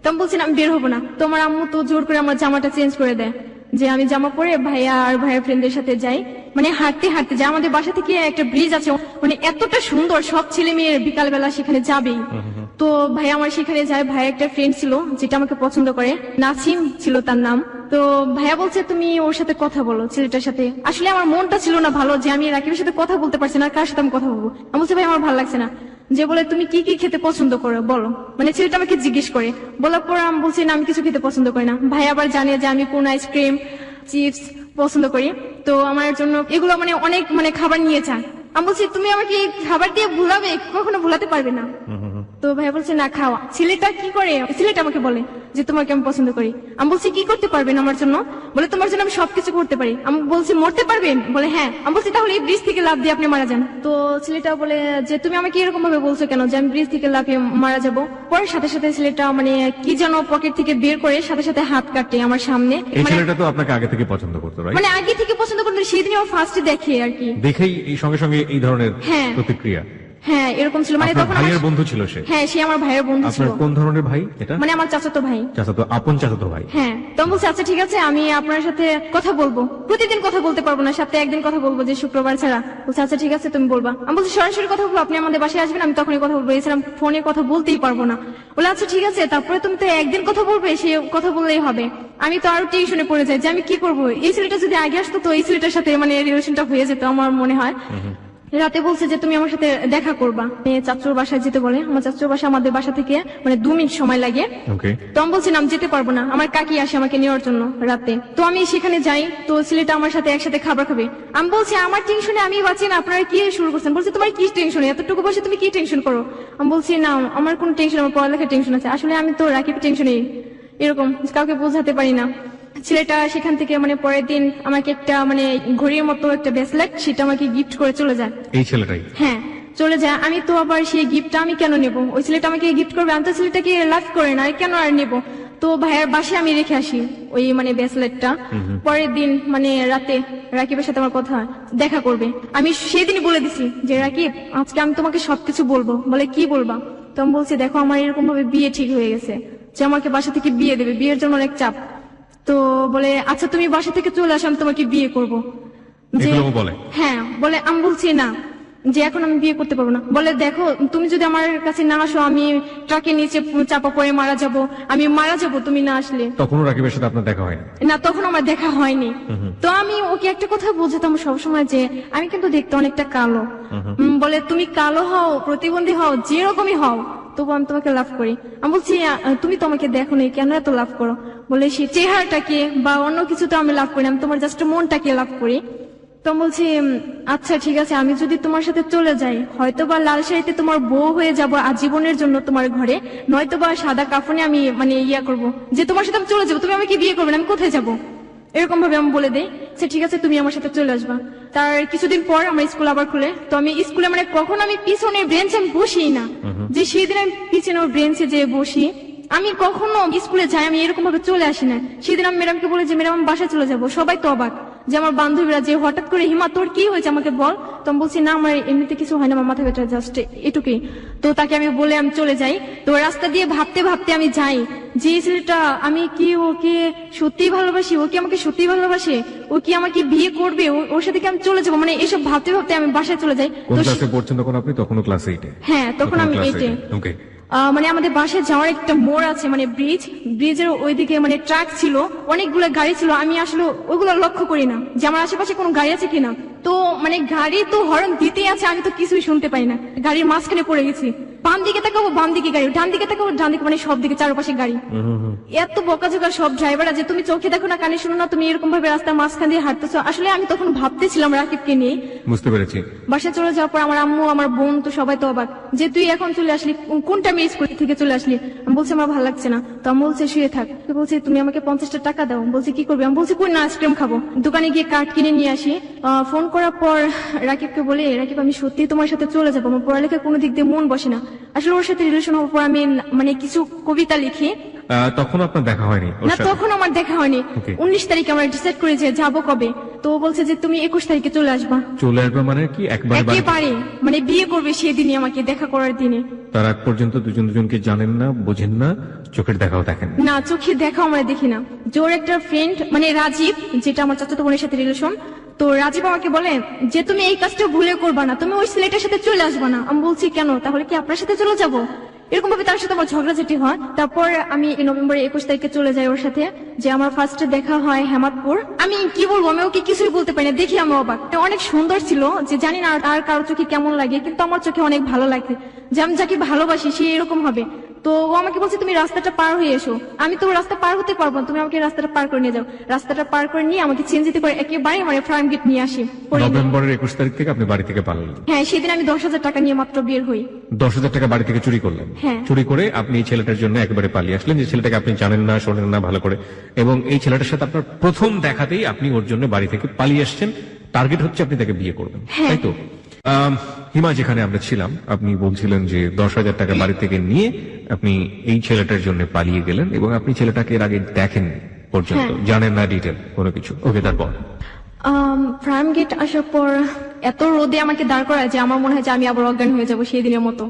তো আমি বলছি না আমি বের হবো না। তো আমার আম্মু তো জোর করে আমার জামাটা চেঞ্জ করে দেয়, যে আমি জামা পরে ভাইয়া আর ভাইয়ের ফ্রেন্ডদের সাথে যাই, মানে হাঁটতে হাঁটতে যাই। আমাদের বাসা থেকে একটা ব্রিজ আছে, মানে এতটা সুন্দর, সব ছেলে মেয়ে বিকাল বেলা সেখানে যাবেই। তো ভাই আমার সেখানে যায়, ভাই একটা ফ্রেন্ড ছিল যেটা আমাকে পছন্দ করে, নাসিম ছিল তার নাম। তো ভাইয়া বলছে তুমি ওর সাথে কথা বলো, ছেলেটার সাথে। আসলে আমার মনটা ছিল না ভালো, যে আমি রাকিবের সাথে কথা বলতে পারছি না, কার সাথে আমি কথা বলবো। আমি বলছি ভাই আমার ভালো লাগছে না। যে বলে তুমি কি কি খেতে পছন্দ করো বলো, মানে ছেলেটা আমাকে জিজ্ঞেস করে। বলার পর আমি বলছি না আমি কিছু খেতে পছন্দ করি না। ভাই আবার জানে যে আমি কোন আইসক্রিম চিপস পছন্দ করি, তো আমার জন্য এগুলো মানে অনেক মানে খাবার নিয়ে যান। আমি বলছি তুমি আমাকে এই খাবার দিয়ে ভুলাবে, কখনো ভুলাতে পারবে না। তো ভাই বলছে না খাওয়া। ছেলেটা কি করে, ছেলেটা আমাকে বলে যে তোমাকে আমি পছন্দ করি। আমি বলছি কি করতে পারবেন আমার জন্য, বলে তোমার জন্য আমি সবকিছু করতে পারি। আমি বলছি মরতে পারবেন, বলে হ্যাঁ। আমি বলছি তাহলে এই ব্রিজ থেকে লাফ দিয়ে আপনি মারা যান। তো ছেলেটা বলে যে তুমি আমাকে এরকম ভাবে বলছো কেন, যে আমি ব্রিজ থেকে লাফিয়ে মারা যাবো। পরে সাথে সাথে ছেলেটা মানে কি যেন পকেট থেকে বের করে সাথে সাথে হাত কাটে আমার সামনে। এই ছেলেটা তো আপনাকে আগে থেকে পছন্দ করতো, রাইট? মানে আগে থেকে পছন্দ করতো, সেদিন আমার ফার্স্টে দেখে আর কি, দেখেই এই সঙ্গে সঙ্গে এই ধরনের প্রতিক্রিয়া। হ্যাঁ এরকম ছিল। মানে তখন ভাইয়ের বন্ধু ছিল সে? হ্যাঁ সে আমার ভাইয়ের বন্ধু ছিল। আপনার কোন ধরনের ভাই এটা? মানে আমার চাচাতো ভাই। আপন চাচাতো ভাই। হ্যাঁ। তো বলছে আচ্ছা ঠিক আছে আমি আপনার সাথে কথা বলবো, প্রতিদিন কথা বলতে পারবো না, সপ্তাহে একদিন কথা বলবো, যে শুক্রবার ছাড়া। বলছে আচ্ছা ঠিক আছে তুমি বলবা। আমি বলছি সরাসরি কথা বলবো, আপনি আমাদের বাসায় আসবেন, আমি তখনই কথা বলবো, এছাড়া ফোনে কথা বলতেই পারবো না। বলে আচ্ছা ঠিক আছে, তারপরে তুমি তো একদিন কথা বলবে, সে কথা বললেই হবে। আমি তো আরো টেনশনে পড়ে যাই যে আমি কি করবো, এই ছেলেটা যদি আগে আসতো তো এই ছেলেটার সাথে মানে রিলেশনটা হয়ে যেত আমার মনে হয়। রাতে বলছে যে তুমি আমার সাথে দেখা করবা, চাচুর বাসায় যেতে বলে। আমার চাচুর বাসা আমাদের বাসা থেকে মানে 2 মিনিট সময় লাগে। তো আমি বলছিলাম যেতে পারবো না, আমার কাকি আসে আমাকে নেওয়ার জন্য রাতে। তো আমি সেখানে যাই, তো ছেলেটা আমার সাথে একসাথে খাবার খাবে। আমি বলছি আমার টেনশনে আমি বাঁচি না, আপনারা কি শুরু করছেন? বলছে তোমার কি টেনশন, এতটুকু বসে তুমি কি টেনশন করো? আমি বলছি না আমার কোন টেনশন, আমার পড়ালেখার টেনশন আছে। আসলে আমি তো রাকিবের টেনশনে এরকম কাউকে বোঝাতে পারি না। ছেলেটা সেখান থেকে মানে পরের দিন আমাকে একটা মানে ঘড়ির মতো একটা ব্রেসলেট সেটা আমাকে গিফট করে চলে যায়। এই ছেলেটাই? হ্যাঁ চলে যায়। আমি তো আবার সেই গিফটটা আমি কেন নেব, ওই ছেলেটা আমাকে গিফট করবে, আমি তো ছেলেটাকে লাভ করে না, কেন আর নেব। তো ভাইয়ের বাসায় আমি রেখে আসি ওই মানে ব্রেসলেটটা। পরের দিন মানে রাতে রাকিবের সাথে আমার কথা দেখা করবে, আমি সেদিনই বলে দিছি যে রাকিব আজকে আমি তোমাকে সবকিছু বলবো। বলে কি বলবা? তো আমি বলছি দেখো আমার এরকম ভাবে বিয়ে ঠিক হয়ে গেছে, যে আমাকে বাসা থেকে বিয়ে দেবে, বিয়ের জন্য অনেক চাপ। তো বলে আচ্ছা তুমি বাসা থেকে চলে আসো, আমি তোমাকে বিয়ে করবো। হ্যাঁ বলে। আমি বলছি না, যে এখন আমি বিয়ে করতে পারবো না। বলে দেখো তুমি যদি আমার কাছে না আসো আমি ট্রাকে নিচে চাপা পড়ে মারা যাব, আমি মারা যাব তুমি না আসলে। তখনও রাকিবের সাথে আপনার দেখা হয়নি? না তখন আমার দেখা হয়নি। তো আমি ওকে একটা কথা বোঝাতাম সবসময় যে আমি কিন্তু দেখতে অনেকটা কালো। বলে তুমি কালো হও, প্রতিবন্ধী হও, যেরকমই হও, তবু আমি তোমাকে লাভ করি। আমি বলছি তুমি তো আমাকে দেখো নি, কেন এত লাভ করো? বলে সে চেহারাটাকে বা অন্য কিছু তো আমি লাভ করি, আমি তোমার জাস্ট মনটাকে লাভ করি। তো বলছি আচ্ছা ঠিক আছে আমি যদি তোমার সাথে চলে যাই, হয়তো বা লাল শাড়িতে তোমার বউ হয়ে যাব আজীবনের জন্য তোমার ঘরে, নয়তো বা সাদা কাফনে আমি মানে ইয়া করবো, যে তোমার সাথে আমি চলে যাবো, তুমি আমাকে বিয়ে করবে না, আমি কোথায় যাবো? এরকম ভাবে আমি বলে দেই সে ঠিক আছে তুমি আমার সাথে চলে আসবা। তার কিছুদিন পর আমার স্কুল আবার খুলে। তো আমি স্কুলে মানে কখন আমি পিছনের বেঞ্চে আমি বসি না, যে সেদিন আমি পিছনে বেঞ্চে যে বসি, আমি কখনো স্কুলে যাই আমি এরকম ভাবে চলে আসি না। সেদিন আমি ম্যাডামকে বলি যে ম্যাডাম আমি বাসায় চলে যাবো, সবাই তো অবাক যে আমার বান্ধবীরা যে হঠাৎ করে হিমা তোর কি হয়েছে আমাকে বল। তো আমি বলছি না আমার এমনিতে কিছু হয় না, আমার মাথা ব্যথা জাস্ট এটুকুই। তো তাকে আমি বলে আমি চলে যাই। তো রাস্তা দিয়ে ভাবতে ভাবতে আমি যাই যে এই ছেলেটা আমি কি ওকে সত্যিই ভালোবাসি, ও কি আমাকে সত্যিই ভালোবাসে, ও কি আমাকে বিয়ে করবে, ওর সাথে কি আমি চলে যাবো, মানে এসব ভাবতে ভাবতে আমি বাসায় চলে যাই। কোন তো ক্লাসে পড়ছেন তখন আপনি? তখনও ক্লাস 8-এ? হ্যাঁ তখন আমি 8-এ। ওকে। মানে আমাদের বাসায় যাওয়ার একটা মোড় আছে, মানে ব্রিজের ওইদিকে মানে ট্রাক ছিল, অনেকগুলো গাড়ি ছিল। আমি আসলে ওইগুলো লক্ষ্য করি না যে আমার আশেপাশে কোনো গাড়ি আছে কিনা। তো মানে গাড়ি তো হর্ন দিতেই আছে, আমি তো কিছুই শুনতে পাই না, গাড়ির মাঝখানে পড়ে গেছি। বাম দিকে তাকাবো বাম দিকে গাড়ি, ডান দিকে তাকাবো ডান দিকে, মানে সব দিকে চারপাশে গাড়ি। এত বকাঝকা সব ড্রাইভাররা যে তুমি চোখে দেখো না কানে শুনো না, তুমি এরকম ভাবে রাস্তার মাঝখান দিয়ে হাঁটতেছো। আসলে আমি তখন ভাবতেছিলাম রাকিবকে নিয়ে। বুঝতে পেরেছি। বাসায় চলে যাওয়ার পর আমার আম্মু আমার বোন তো সবাই তো অবাক যে তুই এখন চলে আসলি, কোনটা মেয়ে স্কুল থেকে চলে আসলি। আমি বলছি আমার ভালো লাগছে না। তো আমি বলছে শুয়ে থাক। তো বলছে তুমি আমাকে 50টা টাকা দাও। বলছি কি করবি। আমি বলছি কই না আইসক্রিম খাবো। দোকানে গিয়ে কার্ড কিনে নিয়ে আসি। ফোন করার পর রাকিবকে বলি রাকিব আমি সত্যি তোমার সাথে চলে যাবো, আমার পড়ালেখা কোনো দিক দিয়ে মন বসে না। আসলে ওর সাথে রিলেশন হওয়ার পর আমি মানে কিছু কবিতা লিখি। তখন আপনার দেখা হয়নি ওর না সাথে? তখন আমার দেখা হয়নি। Okay. 19 তারিখে আমরা ডিসাইড করে যে যাবো কবে। তো ও বলছে যে তুমি 21 তারিখে চলে আসবা। চলে আসবে মানে কি একবারে বাড়ি? একেবারে মানে বিয়ে করবে সেদিনই আমাকে দেখা করার দিনে। তার আগ পর্যন্ত দুজন দুজনকে জানেন না, বোঝেন না, চোখের দেখাও দেখেন না? না চোখে দেখা আমরা দেখি না। যে ওর একটা ফ্রেন্ড মানে রাজীব, যেটা আমার চাচাতো বোনের সাথে রিলেশন, তো রাজীব আমাকে বলে যে তুমি এই কাজটা ভুলে করবা না, তুমি ওই ছেলেটার সাথে চলে আসবা না। আমি বলছি কেন, তাহলে কি আপনার সাথে চলে যাবো। এরকম ভাবে তার সাথে আমার ঝগড়াঝাটি হয়। তারপর আমি নভেম্বরের 21 তারিখে চলে যাই ওর সাথে। যে আমার ফার্স্টে দেখা হয় হেমাদপুর। আমি কি বলবো, আমি ওকে কিছুই বলতে পারি না, দেখি আমি অবাক। অনেক সুন্দর ছিল, যে জানি না আর কারো চোখে কেমন লাগে, কিন্তু আমার চোখে অনেক ভালো লাগে, যে আমি যাকে ভালোবাসি সে এরকম হবে। তো ও আমাকে বলছে তুমি রাস্তাটা পার হয়ে এসো। আমি তো রাস্তা পার হতে পারবো না, তুমি আমাকে রাস্তাটা পার করে নিয়ে যাও। রাস্তাটা পার করে নিয়ে আমাকে চেঞ্জিতে করে একেবারে মানে ফার্ম গেট নিয়ে আসি। নভেম্বরের 21 তারিখ থেকে আপনি বাড়ি থেকে পালালেন? হ্যাঁ সেদিন আমি 10,000 টাকা নিয়ে মাত্র বের হই। 10,000 টাকা বাড়ি থেকে চুরি করলেন? হ্যাঁ। চুরি করে আপনি এই ছেলেটার জন্য একেবারে পালিয়ে আসলেন, যে ছেলেটাকে আপনি জানেন না, শোনেন না ভালো করে, এবং এই ছেলেটার সাথে আপনার প্রথম দেখাতেই আপনি ওর জন্য বাড়ি থেকে পালিয়ে আসছেন। টার্গেট হচ্ছে আপনি তাকে বিয়ে করবেন, হ্যাঁ। তাই তো? হিমা, যেখানে আমরা ছিলাম, আপনি বলছিলেন যে 10,000 টাকা বাড়ি থেকে নিয়ে আপনি এই ছেলেটার জন্য পালিয়ে গেলেন, এবং আপনি ছেলেটাকে এর আগে দেখেন পর্যন্ত, হ্যাঁ। জানেন না ডিটেল কোনো কিছু। ওকে, তারপর? ফার্ম গেট আসার পর এত রোদে আমাকে দাঁড় করায় যে আমার মনে হয় যে আমি আবার অজ্ঞান হয়ে যাবো সেই দিনের মতো।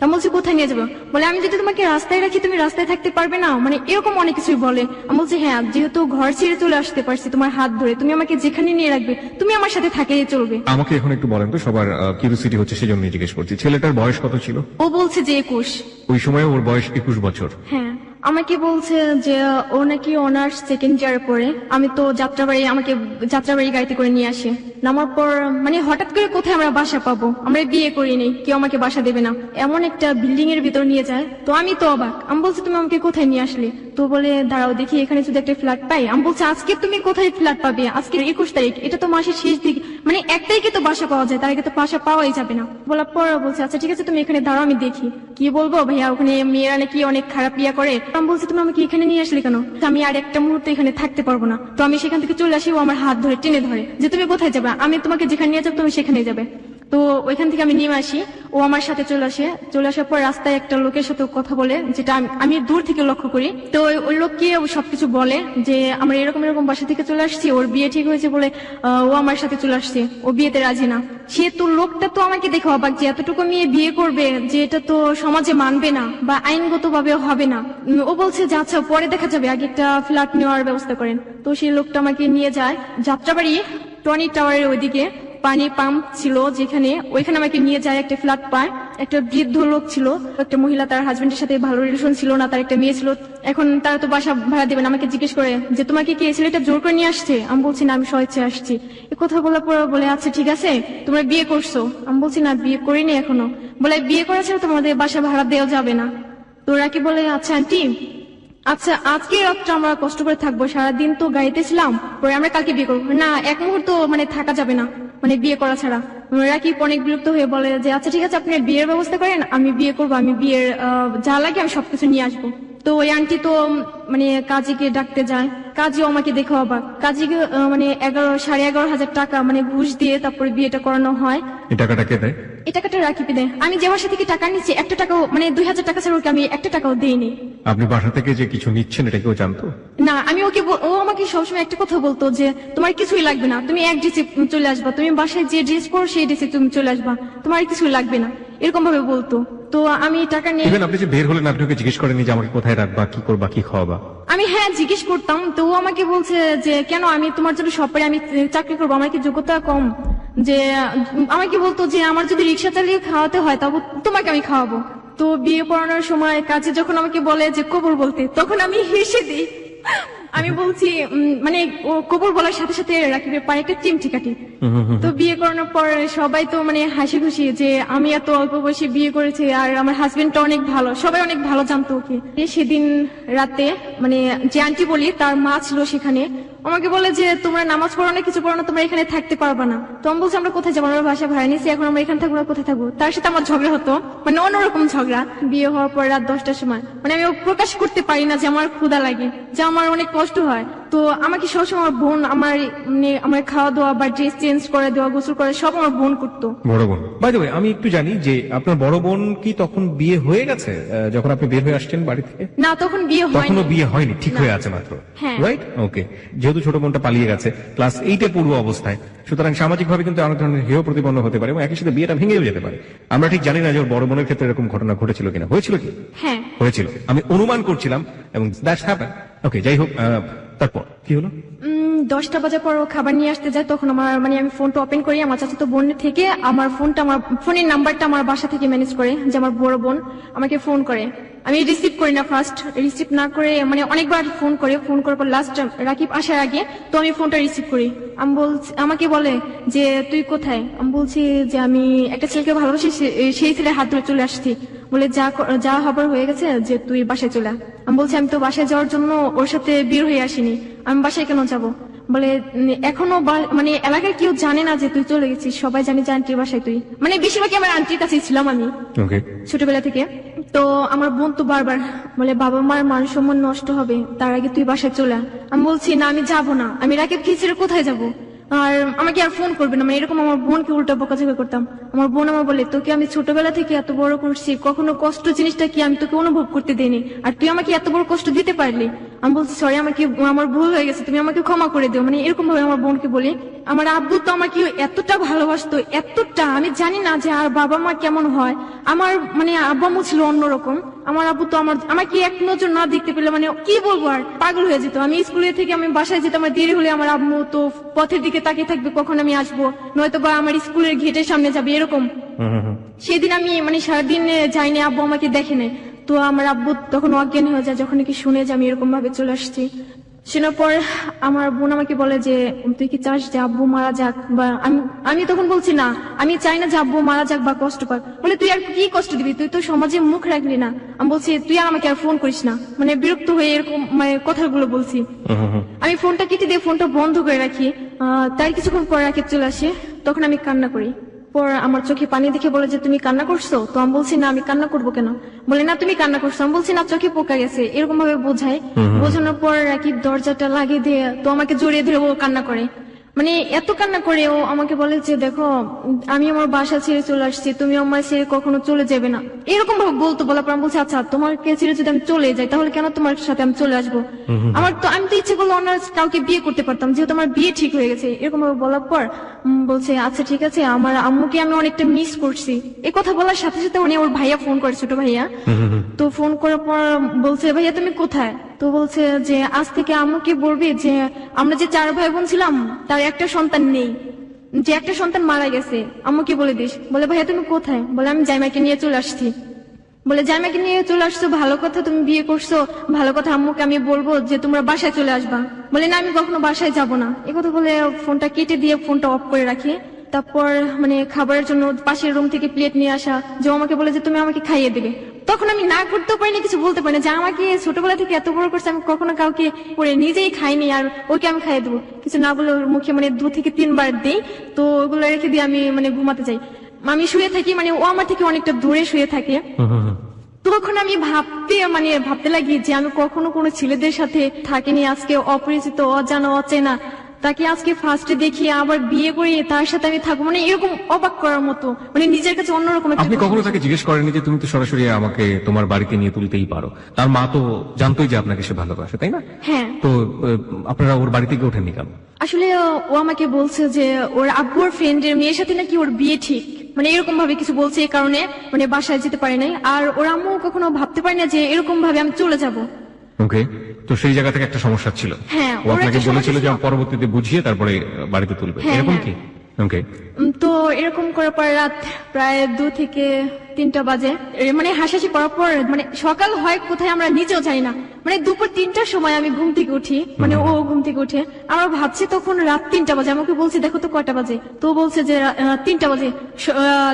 তা বলছি কোথায় নিয়ে যাবো। বলে আমি যদি তোমাকে রাস্তায় রাখি তুমি রাস্তায় থাকতে পারবে না, মানে এরকম অনেক কিছুই বলে। আমি বলছি হ্যাঁ, যেহেতু ঘর ছেড়ে চলে আসতে পারছি তোমার হাত ধরে, তুমি আমাকে যেখানে নিয়ে রাখবে তুমি আমার সাথে থাকলে চলবে। আমাকে এখন একটু বলেন তো, সবার কিউরিওসিটি হচ্ছে সেজন্যই জিজ্ঞেস করছি, ছেলেটার বয়স কত ছিল? ও বলছে যে 21। ওই সময় ওর বয়স 21 বছর? হ্যাঁ আমাকে বলছে যে ও নাকি অনার্স সেকেন্ড ইয়ারে পড়ে। আমি তো আমাকে যাত্রাবাড়ি গাড়িতে করে নিয়ে আসে। নামার পর মানে হঠাৎ করে কোথায় আমরা বাসা পাবো, আমরা বিয়ে করিনি, কেউ আমাকে বাসা দেবে না, এমন একটা বিল্ডিং এর ভিতর নিয়ে যায়। তো আমি তো অবাক, আমি বলছি তুমি আমাকে কোথায় নিয়ে আসলে। তো বলে দাঁড়াও দেখি এখানে যদি একটা ফ্ল্যাট পাই। আমি বলছি আজকে তুমি কোথায় ফ্ল্যাট পাবে, আজকে 21 তারিখ, এটা তো মাসের শেষ দিক, মানে 1 তারিখে তো বাসা পাওয়া যায়, তার আগে তো বাসা পাওয়াই যাবে না। বলার পর বলছে আচ্ছা ঠিক আছে তুমি এখানে দাঁড়াও আমি দেখি। কি বলবো ভাইয়া, ওখানে মেয়েরা নাকি অনেক খারাপ ইয়া করে। আমি বলছি তুমি আমাকে এখানে নিয়ে আসলে কেন, আমি আর একটা মুহূর্তে এখানে থাকতে পারবো না। তো আমি সেখান থেকে চলে আসি, ও আমার হাত ধরে টেনে ধরে যে তুমি কোথায় যাবে, আমি তোমাকে যেখানে নিয়ে যাবো তুমি সেখানে যাবে। তো ওইখান থেকে আমি নেমে আসি, ও আমার সাথে চলে আসে। চলে আসার পর রাস্তায় একটা লোকের সাথে কথা বলে, যেটা আমি দূর থেকে লক্ষ্য করি। তো ওই লোককে সবকিছু বলে যে আমরা এরকম এরকম বাসা থেকে চলে আসছি, ওর বিয়ে ঠিক হয়েছে বলে ও আমার সাথে চলে আসছে, ও বিয়েতে রাজি না। সে তো লোকটা তো আমাকে দেখে অবাক যে এতটুকু মেয়ে বিয়ে করবে, যে এটা তো সমাজে মানবে না বা আইনগত ভাবে হবে না। ও বলছে যে আচ্ছা পরে দেখা যাবে, আগে একটা ফ্ল্যাট নেওয়ার ব্যবস্থা করেন। তো সেই লোকটা আমাকে নিয়ে যায় যাত্রাবাড়ি টনি টাওয়ারের ওইদিকে, পানি পাম্প ছিল যেখানে, ওইখানে আমাকে নিয়ে যায়, একটা ফ্ল্যাট পায়। একটা বৃদ্ধ লোক ছিল, একটা মহিলা, তার হাজবেন্ডের সাথে ভালো রিলেশন ছিল না, তার একটা মেয়ে ছিল। এখন তারা তো বাসা ভাড়া দেবেন, আমাকে জিজ্ঞেস করে যে তোমাকে কি এই ছেলেটা জোর করে নিয়ে আসছে। আমি বলছি না আমি স্বেচ্ছা আসছি। এ কথা বলার পর বলে আচ্ছা ঠিক আছে তোমরা বিয়ে করছো। আমি বলছি না বিয়ে করিনি এখনো। বলে বিয়ে করা ছিল তোমাদের বাসা ভাড়া দেওয়া যাবে না। তো ওরা কি বলে আচ্ছা আন্টি আচ্ছা আজকে রাতটা আমরা কষ্ট করে থাকবো, সারাদিন তো গাড়িতে ছিলাম, পরে আমরা কালকে বিয়ে করবো। না এক মুহূর্ত মানে থাকা যাবে না, মানে বিয়ে করা ছাড়া। রাকিব অনেক বিরক্ত হয়ে বলে যে আচ্ছা ঠিক আছে আপনি বিয়ের ব্যবস্থা করেন, আমি বিয়ে করবো, আমি বিয়ের যা লাগে আমি সবকিছু নিয়ে আসবো। তো ওই আন্টি তো মানে কাজীকে ডাকতে যায়, কাজীও আমাকে দেখে অবাক। কাজীকে মানে 11,500 টাকা মানে ঘুষ দিয়ে তারপরে বিয়েটা করানো হয়। এই টাকাটা কে দেয়? এই টাকাটা রাকিব দেয়। আমি যে বাসা থেকে টাকা নিচ্ছি একটা টাকাও মানে 2,000 টাকা ছাড়া ওকে আমি একটা টাকাও দিইনি। আপনি বাসা থেকে যে কিছু নিচ্ছেন এটা কেউ জানতো? না, আমি ওকে ও আমাকে সবসময় একটা কথা বলতো যে তোমার কিছুই লাগবে না, তুমি এক ড্রেসে চলে আসবা, তুমি বাসায় যে ড্রেস পরো সেই ড্রেসে তুমি চলে আসবা, তোমার কিছুই লাগবে না, এরকম ভাবে বলতো। তো আমি টাকা নিয়ে ইভেন আপনি যে বের হলেন আপনি ওকে জিজ্ঞেস করেননি যে আমাকে কোথায় রাখবা, কি করবা, কি খাওয়াবা? আমি হ্যাঁ জিজ্ঞেস করতাম, তো ও আমাকে বলছে যে কেন, আমি তোমার জন্য সব পারি, আমি চাকরি করবো, আমার কি যোগ্যতা কম? যে আমাকে বলতো যে আমার যদি রিক্সা চালিয়ে খাওয়াতে হয় তবে তোমাকে আমি খাওয়াবো। তো বিয়ে পড়ানোর সময় কাজে যখন আমাকে বলে যে কবর বলতে, তখন আমি হেসে দিই। আমি বলছি মানে ও কবর বলার সাথে সাথে রাকিবের পায়ে একটা চিমটি কাটি। তো বিয়ে করানোর পর সবাই তো মানে হাসি খুশি যে আমি এত অল্প বয়সে বিয়ে করেছি, আর আমার হাজবেন্ডটা অনেক ভালো, সবাই অনেক ভালো জানতো ওকে। সেদিন রাতে মানে যে আন্টি বলি তার মা ছিল সেখানে, আমাকে বলে যে তোমরা নামাজ পড়ো না, কিছু পড়ো না, তোমরা এখানে থাকতে পারবা না। তো আমি বলছি আমরা কোথায় যাবো, আমরা বাসা ভাড়া নিয়েছি, এখন আমরা এখানে থাকবো না, কোথায় থাকবো? তার সাথে আমার ঝগড়া হতো, মানে অন্যরকম ঝগড়া। বিয়ে হওয়ার পর রাত 10টার সময় মানে আমি প্রকাশ করতে পারি না যে আমার ক্ষুধা লাগে, যে আমার অনেক কষ্ট হয়। তো আমাকে সবসময় আমার বোন আমার খাওয়া দাওয়া বা ড্রেস চেঞ্জ করে দেওয়া, গোসল করে সব আমার বোন করতো। বড় বোন, বাই দ্য ওয়ে আমি একটু জানি যে আপনার বড় বোন কি তখন বিয়ে হয়ে গেছে যখন আপনি বের হয়ে আসছেন বাড়ি থেকে? না, তখন বিয়ে হয়নি। তখনও বিয়ে হয়নি, ঠিক হয়ে আছে মাত্র, হ্যাঁ। রাইট? ওকে। যেহেতু ছোট বোনটা পালিয়ে গেছে ক্লাস 8-এ পূর্ব অবস্থায়, সুতরাং সামাজিক ভাবে কিন্তু অনেক ধরনের হেয় প্রতিপন্ন হতে পারে এবং একই সাথে বিয়েটা ভেঙেও যেতে পারে। আমরা ঠিক জানি না যে ওর বড় বোনের ক্ষেত্রে এরকম ঘটনা ঘটেছিল কিনা। হয়েছিল কি? হ্যাঁ হয়েছিল, আমি অনুমান করছিলাম এবং দ্যাটস হ্যাপেন। ওকে, যাই হোক, তারপর কি হলো? 10টা বাজার পর ও খাবার নিয়ে আসতে যায়, তখন আমার মানে আমি ফোনটা ওপেন করি, আমার চাচাতো বোন থেকে আমার ফোনের নাম্বারটা আমার বাসা থেকে ম্যানেজ করে যে আমার বড় বোন আমাকে ফোন করে। আমি রিসিভ করি না, ফার্স্ট রিসিভ না করে মানে অনেকবার ফোন করার পর লাস্ট রাকিব আসার আগে তো আমি ফোনটা রিসিভ করি। আমাকে বলে যে তুই কোথায়? আমি বলছি যে আমি একটা ছেলেকে ভালোবাসি, সেই ছেলের হাত ধরে চলে আসছি। বলে যা হবার হয়ে গেছে, যে তুই বাসায় চলে আয়। আমি বলছি আমি তো বাসায় যাওয়ার জন্য ওর সাথে বের হয়ে আসিনি, আমি বাসায় কেন যাবো? বলে এখনো মানে এলাকায় কেউ জানে না যে তুই চলে গেছিস, সবাই জানে যে আন্টির বাসায় তুই, মানে বেশিরভাগই আমার আন্টির কাছেই ছিলাম আমি ছোটবেলা থেকে। তো আমার বোন তো বারবার বলে বাবা মার মান সম্মান নষ্ট হবে, তার আগে তুই বাসায় চলে আয়। আমি বলছি না, আমি যাবো না, আমি রাকিবকে ছেড়ে কোথায় যাবো, আর আমাকে আর ফোন করবে না, মানে এরকম আমার বোনকে উল্টা বকাঝকা করতাম। আমার বোন আমার বলে তোকে আমি ছোটবেলা থেকে এত বড় করছি, কখনো কষ্ট জিনিসটা কি আমি তোকে অনুভব করতে দেইনি, আর তুই আমাকে এত বড় কষ্ট দিতে পারলি। আমি বলছি সরি, আমার ভুল হয়ে গেছে, তুমি আমাকে ক্ষমা করে দিও, মানে এরকম ভাবে আমার বোনকে বলি। আমার আব্বু তো আমাকে এতটা ভালোবাসতো, এতটা, আমি জানি না যে আর বাবা মা কেমন হয়। আমার মানে আব্বু আম্মু ছিল অন্যরকম। আমার আব্বু তো আমাকে এক নজর না দেখতে পেলে মানে কি বলবো, আর পাগল হয়ে যেত। আমি স্কুলে থেকে আমি বাসায় যেতাম, আমার দেরি হলে আমার আম্মু তো পথের দিকে তাকিয়ে থাকবে কখন আমি আসবো, নয়তো বা আমার স্কুলের গেটের সামনে যাবে এরকম। সেদিন আমি মানে সারাদিন যাইনি, আব্বু আমাকে দেখে নেই। তো আমার আব্বু তখন অজ্ঞান হয়ে যায় যখন কি শুনে যে আমি এরকম ভাবে চলে আসছি। শোনার পর আমার বোন আমাকে বলে যে তুই কি চাস যে আব্বু মারা যাক, বা আমি তখন বলছি না, আমি চাই না যে আব্বু মারা যাক বা কষ্ট পাক। বলে তুই আর কি কষ্ট দিবি, তুই তো সমাজে মুখ রাখলি না। আমি বলছি তুই আর আমাকে আর ফোন করিস না, মানে বিরক্ত হয়ে এরকম মানে কথাগুলো বলছি। আমি ফোনটা কেটে দিয়ে ফোনটা বন্ধ করে রাখি। তার কিছুক্ষণ পর রাকিব চলে আসে, তখন আমি কান্না করি। পর আমার চোখে পানি দেখে বলে যে তুমি কান্না করছো? তো আমি বলছি না, আমি কান্না করবো কেন? বলে না তুমি কান্না করছো। আমি বলছি না, চোখে পোকা গেছে, এরকম ভাবে বোঝায়। বোঝানোর পর রাকিব দরজাটা লাগিয়ে দিয়ে তো আমাকে জড়িয়ে ধরে ও কান্না করে, মানে এত কান্না করে ও আমাকে বলে যে দেখো আমি আমার বাসা ছেড়ে চলে আসছি, তুমি আমার ছেড়ে কখনো চলে যাবে না, এরকম ভাবে বলতো। বলার পর আমি বলছি আচ্ছা তোমাকে ছেড়ে যদি আমি চলে যাই তাহলে কেন তোমার সাথে আমি চলে আসবো? আমি তো ইচ্ছে করলে অন্য কাউকে বিয়ে করতে পারতাম, যেহেতু আমার বিয়ে ঠিক হয়ে গেছে। এরকম ভাবে বলার পর বলছে আচ্ছা ঠিক আছে, আমার আম্মুকে আমি অনেকটা মিস করছি। এই কথা বলার সাথে সাথে উনি ওর ভাইয়া ফোন করে, ছোট ভাইয়া। তো ফোন করার পর বলছে ভাইয়া তুমি কোথায়? তো বলছে যে আজ থেকে আম্মুকে বলবি যে আমরা যে 4 ভাই বোন ছিলাম তার একটা সন্তান নেই, যে একটা সন্তান মারা গেছে, আম্মুকে বলে দিস। বলে ভাইয়া তুমি কোথায়? বলে আমি জামাইকে নিয়ে চলে আসছি। বলে জামাইকে নিয়ে চলে আসছো, ভালো কথা, তুমি বিয়ে করছো, ভালো কথা, আম্মুকে আমি বলবো যে তোমরা বাসায় চলে আসবা। বলে না আমি কখনো বাসায় যাব না। একথা বলে ফোনটা কেটে দিয়ে ফোনটা অফ করে রাখি। তারপর মানে খাবারের জন্য পাশের রুম থেকে প্লেট নিয়ে আসা, যে আমাকে বলে যে তুমি আমাকে খাইয়ে দেবে। তখন আমি না করতেও পারিনি, কিছু বলতে পারি না, যে আমাকে ছোটবেলা থেকে এত বড় করছে, আমি কখনো কাউকে করে নিজেই খাইনি, আর ওকে আমি খাইয়ে দেবো। কিছু না বলে ওর মুখে মানে 2 থেকে 3 বার দিই। তো ওগুলো রেখে দিয়ে আমি মানে ঘুমাতে যাই। আমি শুয়ে থাকি, মানে ও আমার থেকে অনেকটা দূরে শুয়ে থাকে। তখন আমি ভাবতে লাগি যে আমি কখনো কোনো ছেলেদের সাথে থাকিনি, আজকে অপরিচিত, অজানা, অচেনা, তাকে আজকে ফার্স্টে দেখি আবার বিয়ে করে তার সাথে আমি থাকবো, মানে এরকম অবাক করার মতো, মানে নিজের কাছে অন্যরকম একটা আপনি কখনো তাকে জিজ্ঞেস করেননি যে তুমি তো সরাসরি আমাকে তোমার বাড়িতে নিয়ে তুলতেই পারো? তার মা তো জানতোই যে আপনাকে সে ভালোবাসে, তাই না? হ্যাঁ। তো আপনারা ওর বাড়িতে গিয়ে ওঠেননি কেন? আসলে ও আমাকে বলছে যে ওর আব্বুর ফ্রেন্ডের মেয়ের সাথে নাকি ওর বিয়ে ঠিক, মানে এরকম ভাবে কিছু বলছে, এই কারণে মানে বাসায় যেতে পারে নাই। আর ওর আম্মু কখনো ভাবতে পারে না যে এরকম ভাবে আমি চলে যাব। ওকে, তো সেই জায়গা থেকে একটা সমস্যা ছিল। হ্যাঁ, ও ওর আপনাকে একটা বলেছিল সমস্যা যে ছিল। পরবর্তীতে বুঝিয়ে তারপরে বাড়িতে তুলবে, হ্যাঁ, এরকম হ্যাঁ। কি? ওকে, তো এরকম করার পর রাত প্রায় 2 থেকে 3টা বাজে, মানে হাসাহাসি করার পর মানে সকাল হয় কোথায় আমরা নিজেও জানি না, মানে দুপুর 3টার সময় আমি ঘুম থেকে উঠি, মানে ও ঘুম থেকে উঠে, আমরা ভাবছি তখন রাত 3টা বাজে। আমাকে বলছি দেখো তো কয়টা বাজে, তো বলছে যে 3টা বাজে,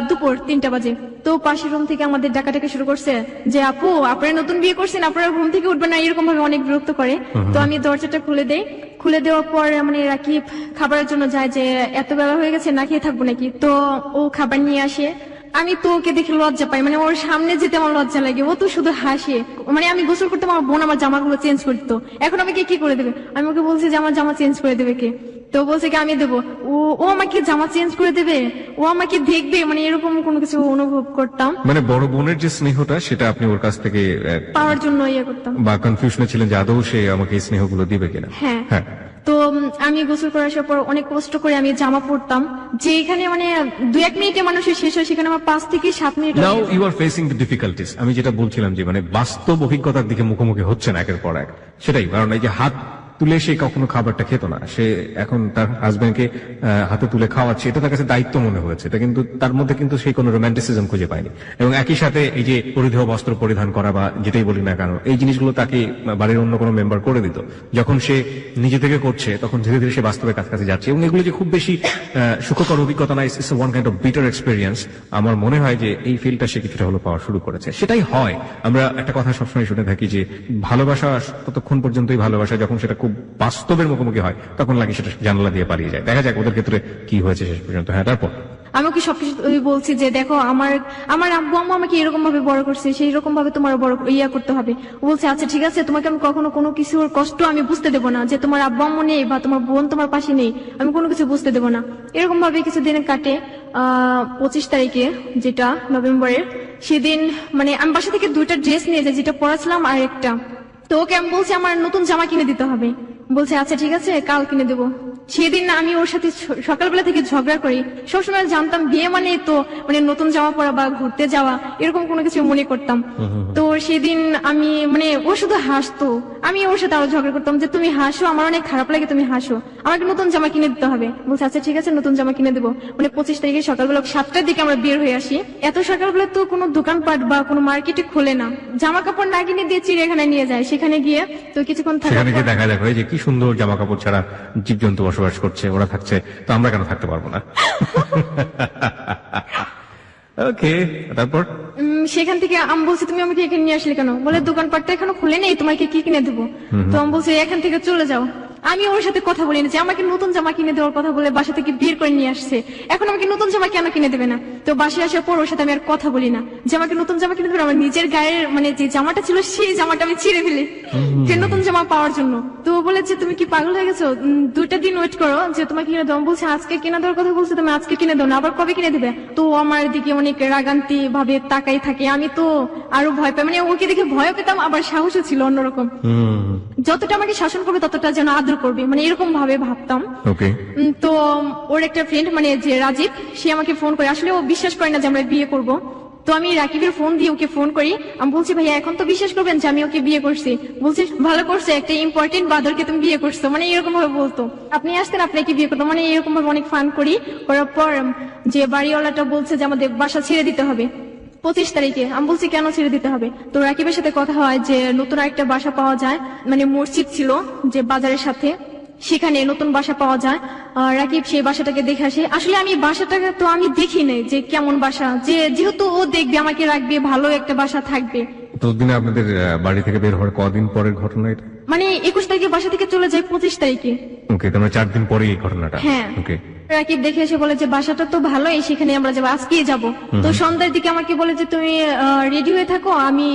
দুপুর 3টা বাজে। তো পাশের রুম থেকে আমাদের ডাকাডাকি শুরু করছে যে আপু আপনারা নতুন বিয়ে করছেন, আপনারা ঘুম থেকে উঠবেন না, এরকম ভাবে অনেক বিরক্ত করে। তো আমি দরজাটা খুলে দেই, খুলে দেওয়ার পর মানে রাকিব খাবারের জন্য যায় যে এত বেলা হয়ে গেছে না খেয়ে থাকবো নাকি, তো ও খাবার নিয়ে আসে। আমি তো ওকে দেখে লজ্জা পাই, মানে ওর সামনে যেতে আমার লজ্জা লাগে, ও তো শুধু হাসে। মানে আমি গোসল করতে আমার বোন আমার জামাগুলো চেঞ্জ করতো, এখন আমাকে কি করে দেবে? আমি ওকে বলছি যে আমার জামা চেঞ্জ করে দেবে কে, তো বলছে কি আমি দেবো। ও আমাকে জামা চেঞ্জ করে দেবে, ও আমাকে দেখবে, মানে এরকম কোনো কিছু অনুভব করতাম, মানে বড় বোনের যে স্নেহটা সেটা আপনি ওর কাছ থেকে পাওয়ার জন্য ইয়ে করতাম, বা কনফিউশনে ছিলেন যে আদৌ সে আমাকে এই স্নেহগুলো দিবে কিনা। হ্যাঁ। হ্যাঁ, তো আমি গোসল করে আসার পর অনেক কষ্ট করে আমি জামা পরতাম, যে এখানে মানে 2-1 মিনিটে মানুষের শেষ হয়, সেখানে আমার 5 থেকে 7 minute. Now you are facing the difficulties. আমি যেটা বলছিলাম যে মানে বাস্তব অভিজ্ঞতার দিকে মুখোমুখি হচ্ছেন একের পর এক, সেটাই। কারণ এই যে হাত তুলে সে কখনো খাবারটা খেত না, সে এখন তার হাজবেন্ডকে হাতে তুলে খাওয়াচ্ছে, এটা তার কাছে দায়িত্ব মনে হয়েছে, এটা কিন্তু তার মধ্যে কিন্তু সেই কোনো রোম্যান্টিসিজম খুঁজে পায়নি। এবং একই সাথে এই যে পরিধেয় বস্ত্র পরিধান করা বা যেটাই বলি না কেন, এই জিনিসগুলো তাকে বাড়ির অন্য কোনো মেম্বার করে দিত। যখন সে নিজে থেকে করছে তখন ধীরে ধীরে সে বাস্তবের কাছাকাছি যাচ্ছে, এবং এগুলো যে খুব বেশি সুখকর অভিজ্ঞতা না, it's one kind of bitter experience. আমার মনে হয় যে এই ফিলটা সে কিছুটা হলো পাওয়া শুরু করেছে। সেটাই হয়, আমরা একটা কথা সবসময় শুনে থাকি যে ভালোবাসা ততক্ষণ পর্যন্তই ভালোবাসা, যখন সেটা খুব বাস্তবের মুখোমুখি হয় তখন লাগে সেটা জানালা দিয়ে পালিয়ে যায়। দেখা যাক ওদের ক্ষেত্রে কি হয়েছে শেষ পর্যন্ত। হ্যাঁ, তারপর আমি ওকে সবকিছু বলছি যে দেখো আমার আব্বু আম্মু আমাকে এরকম ভাবে বড় করছে, সেই রকম ভাবে তোমার বড় ইয়া করতে হবে। ও বলছে আচ্ছা ঠিক আছে, তোমাকে আমি কখনো কোনো কিছুর কষ্ট আমি বুঝতে দেবো না, যে তোমার আব্বু আম্মু নেই বা তোমার বোন তোমার পাশে নেই, আমি কোনো কিছু বুঝতে দেবো না। এরকম ভাবে কিছুদিন কাটে। 25 তারিখে, যেটা নভেম্বরের, সেদিন মানে আমি বাসা থেকে 2টা ড্রেস নিয়ে যাই, যেটা পরাছিলাম আর একটা। তো ওকে আমি বলছি আমার নতুন জামা কিনে দিতে হবে, বলছে আচ্ছা ঠিক আছে কাল কিনে দেবো। সেদিন আমি ওর সাথে সকালবেলা থেকে ঝগড়া করি। সবসময় জানতাম বিয়ে মানে তো মানে নতুন জামা পরা বা ঘুরতে যাওয়া, এরকম কোনো কিছু মনে করতাম। তো সেদিন আমি মানে ও শুধু হাসতো, আমি ওর সাথে আরো ঝগড়া করতাম যে তুমি হাসো, আমার অনেক খারাপ লাগে তুমি হাসো, আমাকে নতুন জামা কিনে দিতে হবে। বলছে আচ্ছা ঠিক আছে নতুন জামা কিনে দেবো। মানে 25 তারিখে সকালবেলা 7টার দিকে আমরা বের হয়ে আসি। এত সকালবেলা তো কোনো দোকানপাট বা কোনো মার্কেটে খোলে না, জামা কাপড় না কিনে দিয়ে চিড়িয়াখানায় নিয়ে যায়। সেখানে গিয়ে তো কিছুক্ষণ থাকার সেখানে গিয়ে পর দেখা যাবে যে কি সুন্দর জামা কাপড় ছাড়া জীবজন্তু বসবাস করছে, ওরা থাকছে, তো আমরা কেন থাকতে পারবো না? ওকে, তারপর সেখান থেকে আমি বলছি তুমি আমাকে এখানে নিয়ে আসলে কেন? বলে দোকানপাটটা এখনো খুলে নেই, তোমাকে কি কিনে দেবো? তো আমি বলছি এখান থেকে চলে যাও। আমি ওর সাথে কথা বলি না যে আমাকে নতুন জামা কিনে দেওয়ার কথা বলে বাসা থেকে বের করে নিয়ে আসছে, এখন আমাকে নতুন জামা কেন কিনে দেবে না? তো বাসায় আসার পর ওর সাথে আমি আর কথা বলি না যে আমাকে নতুন জামা কিনে দেবে। আমার নিজের গায়ের মানে যে জামাটা ছিল সেই জামাটা আমি ছিঁড়ে ফেলি যে নতুন জামা পাওয়ার জন্য। তো ও বলেছে তুমি কি পাগল হয়ে গেছো, 2টা দিন ওয়েট করো যে তোমাকে কিনে দেবো। বলছে আজকে কিনে দেওয়ার কথা বলছে, তুমি আজকে কিনে দাও না, আবার কবে কিনে দেবে? তো ও আমার দিকে অনেক রাগান্তি ভাবে তাকাই থাকে। আমি তো আরো ভয় পাই, মানে ওকে দেখে ভয় পেতাম, আবার সাহসও ছিল অন্যরকম। যতটা আমাকে শাসন করবে ততটা যেন আদর করবে, মানে এরকম ভাবে ভাবতাম। ওকে, তো ওর একটা ফ্রেন্ড মানে যে রাজীব, সে আমাকে ফোন করে, আসলে ও বিশ্বাস করে না যে আমরা বিয়ে করব। তো আমি রাকিবের ফোন দিয়ে ওকে ফোন করি, আমি বলছি ভাইয়া এখন তো বিশ্বাস করবেন যে আমি ওকে বিয়ে করছি? বলছি ভালো করছে, একটা ইম্পর্টেন্ট বাদরকে তুমি বিয়ে করছো, মানে এরকম ভাবে বলতো। আপনি আসতেন আপনাকে বিয়ে করতো, মানে এরকম ভাবে অনেক ফান করি। করার পর যে বাড়িওয়ালাটা বলছে যে আমাদের বাসা ছেড়ে দিতে হবে 25 তারিখে। আমি বলছি কেন ছেড়ে দিতে হবে? তো রাকিবের সাথে কথা হয় যে নতুন একটা বাসা পাওয়া যায়, মানে মসজিদ ছিল যে বাজারের সাথে, সেখানে নতুন বাসা পাওয়া যায়। রাকিব সেই বাসাটাকে দেখে আসে। আসলে আমি বাসাটাকে তো আমি দেখি নাই যে কেমন বাসা, যে যেহেতু ও দেখবে আমাকে রাখবে, ভালো একটা বাসা থাকবে। ততদিনে আপনাদের বাড়ি থেকে বের হওয়ার কদিন পরের ঘটনা এটা? মানে 21 তারিখে বাসা থেকে চলে যায় 25 তারিখে। ওকে, তার মানে 4 দিন পরে এই ঘটনাটা। হ্যাঁ। ওকে, রাকিব দেখে এসে বলে যে বাসাটা তো ভালোই, সেখানে আমরা যাবো, আজকেই যাবো। তো সন্ধ্যার দিকে আমাকে বলে যে তুমি রেডি হয়ে থাকো, আমি